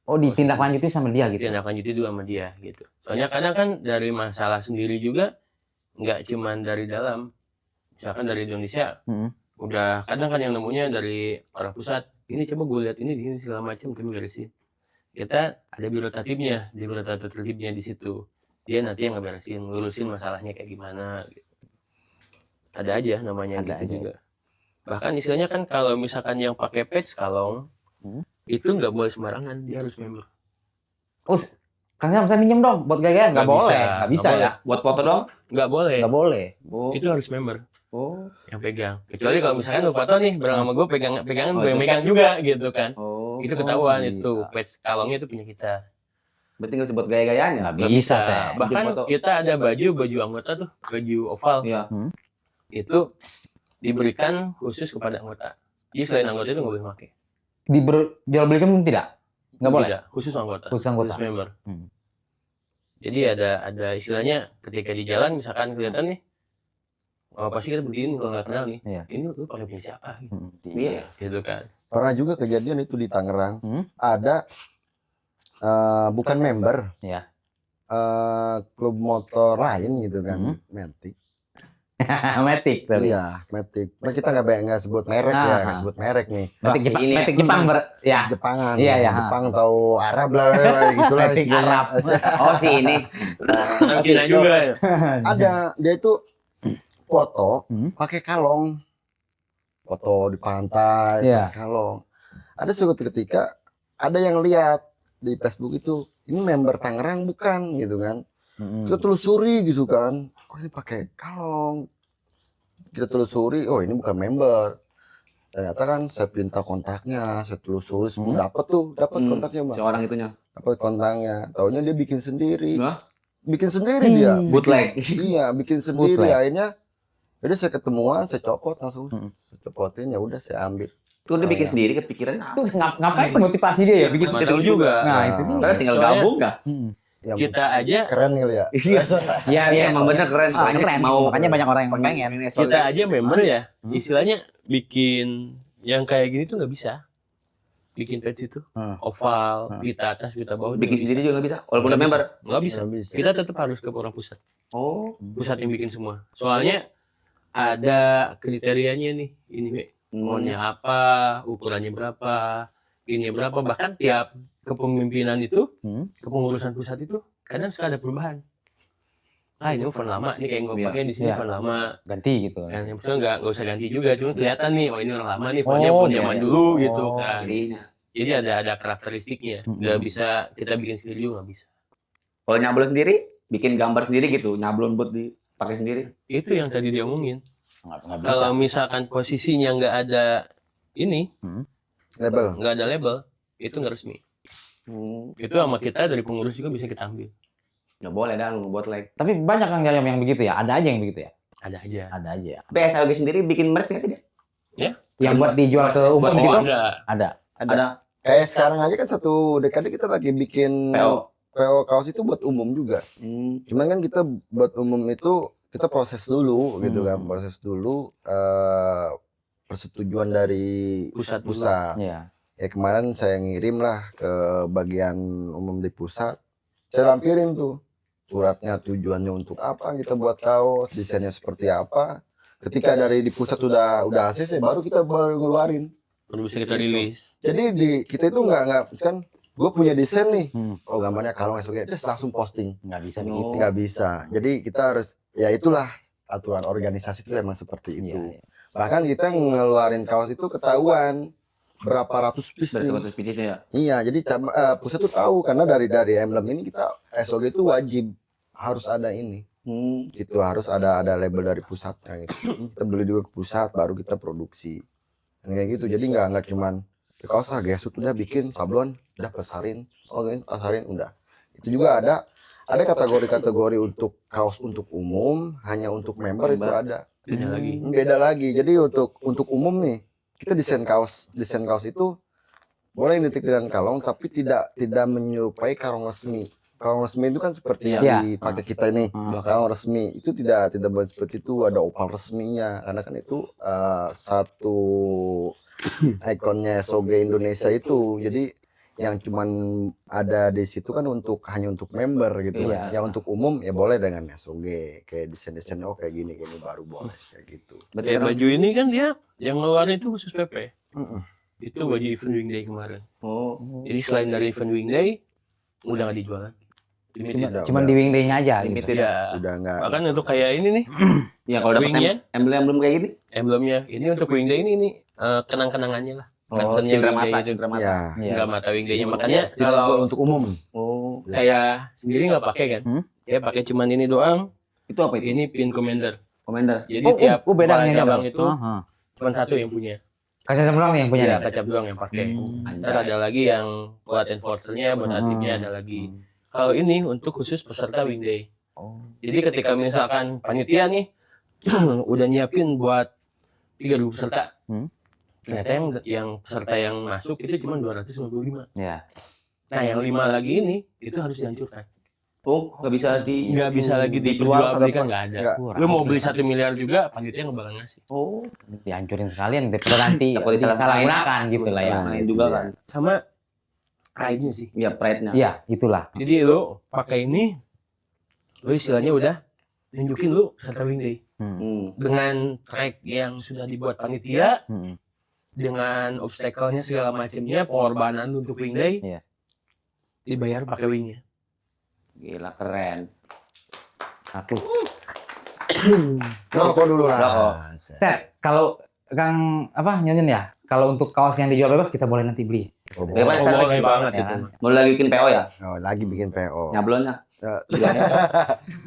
Oh, ditindaklanjuti sama dia gitu. Ditindaklanjuti dulu sama dia gitu. Soalnya kadang kan dari masalah sendiri juga nggak cuman dari dalam. Misalkan dari Indonesia udah kadang kan yang nemunya dari para pusat. Ini coba gue lihat ini segala macam kami beresin. Kita ada biro tatibnya, di biro tata tertibnya di situ. Dia nanti yang ngeberesin, ngurusin masalahnya kayak gimana gitu. Ada aja namanya Ada gitu aja. juga. Bahkan istilahnya kan kalau misalkan yang pakai patch kalong itu nggak boleh sembarangan, dia harus member. Oh, Kang Sam, saya minjem dong buat gaya-gaya. Nggak Nggak boleh. bisa, Nggak bisa nggak ya. Buat foto dong. Nggak boleh. Nggak boleh. Oh. Itu harus member Oh. yang pegang. Kecuali kalau misalkan lu foto nih bareng sama gue pegangan Oh, gue yang itu. megang juga gitu kan. Oh. Itu ketahuan gitu. itu patch kalongnya itu punya kita. Berarti nggak buat gaya-gayaan ya? Nggak Nggak bisa, bisa. Teh. Bahkan Foto. kita ada baju anggota tuh, baju oval. Iya. Itu diberikan khusus kepada anggota. Jadi selain anggota itu nggak boleh pakai. Jual belikan pun tidak. Nggak boleh. Tidak, khusus anggota. Khusus anggota. Khusus member. Hmm. Jadi ada istilahnya ketika di jalan misalkan kelihatan nih, oh pasti kita berdiri kalau nggak kenal nih. Iya. Ini lu pakai punya siapa? Gitu. Iya. Gitu kan. Pernah juga kejadian itu di Tangerang. Ada bukan member. Iya. Klub motor lain gitu kan, Matic. Matic tadi. Iya, Matic. Nah, kita nggak sebut merek ya, nggak sebut merek nih. Matic Jepang. ini- Matic Jepang ya. Jepangan, Iya, iya. Jepang tahu Arab lah, gitulah Matic istilahnya. Oh, si ini. Orang Cina juga ya. Ada dia itu foto pakai kalong, foto di pantai, Iya. pakai kalong. Ada suatu ketika ada yang lihat di Facebook itu, ini member Tangerang bukan gitu kan? Kita telusuri gitu kan, kok ini pakai kalong? Kita telusuri, oh ini bukan member. Ternyata kan saya pinta kontaknya, saya telusuri, semua dapat kontaknya bang, Seorang itunya. dapat kontaknya. Taunya dia bikin sendiri, Hah? bikin sendiri dia, Bootleg. iya bikin sendiri. Bootleg. Akhirnya, jadi saya ketemuan, saya copot langsung, saya copotin ya udah saya ambil. Tuh dia bikin iya. sendiri kepikiran apa? Tuh ngapain motivasi dia ya bikin Nggak tahu juga. Nah, itu dia. Karena tinggal Soalnya- gabung dah. Ya, Kita aja keren kali ya. Iya, Iya, emang bener keren. Banyak keren. mau Makanya banyak orang yang pengen. kita aja member ya. Istilahnya bikin yang kayak gini tuh nggak bisa. Bikin patch itu oval, pita atas, pita bawah. bikin sendiri juga nggak bisa. Walaupun udah member. Nggak bisa. Nggak bisa. Kita tetap harus ke orang pusat. Oh. Pusat yang bikin semua. Soalnya ada kriterianya nih. Ini maunya apa, ukurannya berapa, ini berapa. Bahkan tiap kepemimpinan itu, kepengurusan pusat itu kadang suka ada perubahan. Ah ini font lama, ini kayak gue Iya. pakai di sini Iya. font lama. Ganti gitu. Kan yang maksudnya nggak usah ganti juga, cuma kelihatan nih, oh ini orang lama nih, fontnya Oh, font iya, zaman iya. dulu Oh, gitu kan. Jadinya. Jadi ada karakteristiknya. Nggak bisa kita bikin sendiri juga nggak bisa. Kalau nyablon sendiri, bikin gambar sendiri gitu, nyablon buat dipakai sendiri. Itu yang tadi dia omongin. Nggak bisa. Kalau misalkan posisinya nggak ada ini, Label. nggak ada label, itu nggak resmi. Itu sama kita dari pengurus juga bisa kita ambil. Nggak boleh dah lu buat like. Tapi banyak Kang Jayam yang begitu ya. Ada aja yang begitu ya. Ada aja. Ada aja. Tapi SLG sendiri bikin merch nggak sih dia? Yang buat dijual ke umum Oh, gitu. ada. Ada. Ada Kayak sekarang aja kan satu dekade kita lagi bikin PO. PO kaos itu buat umum juga. Cuman kan kita buat umum itu kita proses dulu gitu kan, proses dulu persetujuan dari Pusat dulu. pusat. Iya. Ya kemarin saya ngirim lah ke bagian umum di pusat. Saya lampirin tuh suratnya tujuannya untuk apa kita buat kaos, desainnya seperti apa. Ketika dari di pusat udah ACC baru kita baru ngeluarin. Baru bisa kita rilis. Jadi kita itu nggak kan gue punya desain nih, oh gambarnya kalau SOG terus langsung posting. Nggak bisa begitu. Nggak bisa. Jadi kita harus, ya itulah aturan organisasi itu emang seperti itu. Iya. Bahkan kita ngeluarin kaos itu ketahuan berapa ratus piece nih. Berarti pitch ya. Iya, jadi pusat tuh tahu karena dari emblem ini kita SOG itu wajib harus ada ini. Gitu harus ada label dari pusatnya gitu. Kita beli juga ke pusat baru kita produksi. Dan kayak gitu. Jadi nggak cuman kaos gesut udah bikin sablon, udah pasarin, pasarin udah. Itu juga ada kategori-kategori untuk kaos untuk umum, hanya untuk member itu ada. Beda lagi. Jadi untuk umum nih, kita desain kaos itu boleh nitik dengan kalong tapi tidak menyerupai kalong resmi. Kalong resmi itu kan seperti yang dipakai kita ini. Kalong resmi itu tidak boleh seperti itu, ada opal resminya karena kan itu satu ikonnya SOG Indonesia itu. Jadi yang cuman ada di situ kan hanya untuk member gitu kan. Yang untuk umum ya boleh dengan SOG kayak desain-desainnya kayak gini baru boleh kayak gitu. Kayak baju ini kan dia yang ngeluarin itu khusus PP. Itu baju event Wing Day kemarin. Jadi selain dari event Wing Day udah nggak dijual. Cuman di Wing Day-nya aja. Limited Gitu. ya. Udah enggak. Bahkan untuk kayak ini nih. Ya kalau dapat Wingnya? emblem kayak gini. Emblemnya. Ini untuk Wing Day ini kenang-kenangannya lah. Ransennya cindera Wing Day mata, itu. cindera mata. Ya. Cindera mata Wing Day-nya. Makanya Tidak kalau untuk umum. saya sendiri nggak pakai kan. Saya pakai cuman ini doang. Itu apa itu? Ini pin commander. Komander. Jadi tiap beda dengan cabang ini, itu cuma satu yang punya. Kaca sembilan yang punya. Ya, nih? kacap doang yang pakai. Ntar ada lagi yang buat enforcernya, buat adminnya ada lagi. Kalau ini untuk khusus peserta Wing Day. Jadi ketika misalkan panitia nih udah nyiapin buat 3.000 peserta, ternyata yang peserta yang masuk itu cuma 255. Ya. Nah yang 5 lagi ini itu harus dihancurkan. Nggak bisa lagi diperjualbelikan, nggak ada. Nggak. Lu mau beli 1 miliar juga panitia nggak bakal ngasih. Dihancurin sekalian daripada nanti disalahgunakan gitu lah ya. Nah, juga kan. Sama pride-nya sih. Ya pride-nya. Iya, itulah. Jadi lu pakai ini, lu istilahnya udah nunjukin lu peserta Wing Day. Dengan track yang sudah dibuat panitia, dengan obstacle-nya segala macamnya, pengorbanan untuk Wing Day, dibayar pakai wingnya. Gila keren. Aku. Rokok dulu Rokok. lah. Kalau Kang Nyonyen ya, kalau untuk kaos yang dijual bebas kita boleh nanti beli. Bebas kan Boleh banget ya itu. kan? Mau lagi bikin PO ya? Oh, lagi bikin PO. Nyablonnya.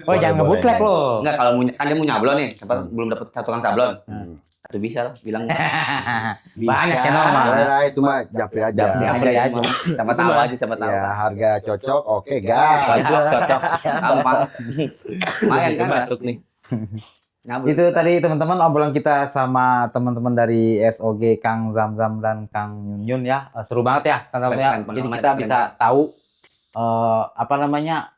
Oh, jangan ngebutlek lo. Enggak kalau kan dia mau nyablon nih, belum dapat satu tukang sablon. Satu bisa lah bilang. Banyak ya normal. Boleh lah, itu mah japri aja. Japri aja. Siapa tahu aja, siapa tahu. Ya, harga cocok, oke gas. Cocok, gampang. Lumayan kan batuk nih. Nyablon. Itu tadi teman-teman obrolan kita sama teman-teman dari SOG Kang Zamzam dan Kang Nyun ya. Seru banget ya Kang Zamzam ya. Jadi kita bisa tahu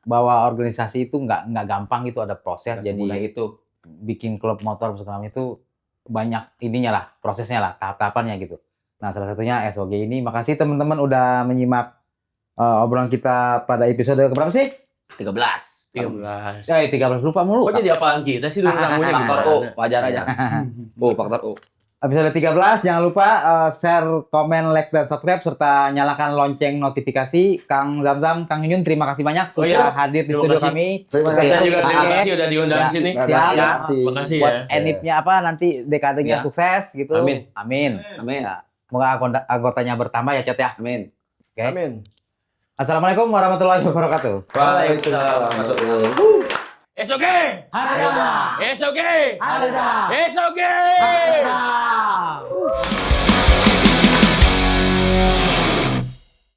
bahwa organisasi itu nggak gampang, itu ada proses. Jadi itu bikin klub motor segala macam itu banyak ininya lah, prosesnya lah, tahap-tahapannya gitu. Nah, salah satunya SOG ini. Makasih teman-teman udah menyimak obrolan kita pada episode keberapa sih? 13. 13. 13 lupa mulu. Kok jadi apaan kita sih dulu tamunya Faktor gimana? U, wajar aja. Faktor U. Episode 13, jangan lupa share, komen, like, dan subscribe, serta nyalakan lonceng notifikasi. Kang Zamzam, Kang Yun, terima kasih banyak sudah hadir di Terima studio kasih. kami. Terima Kita kasih. juga terima kasih udah diundang Ya. sini. Siap. Ya, makasih Buat ya. enipnya nanti dekadenya Ya. sukses gitu. Amin. Amin. Amin. Ya. Semoga anggotanya bertambah ya, Cot ya. Amin. Oke. Amin. Assalamualaikum warahmatullahi wabarakatuh. Waalaikumsalam warahmatullahi wabarakatuh. SOG! Harga. SOG! Harga. SOG! Harga.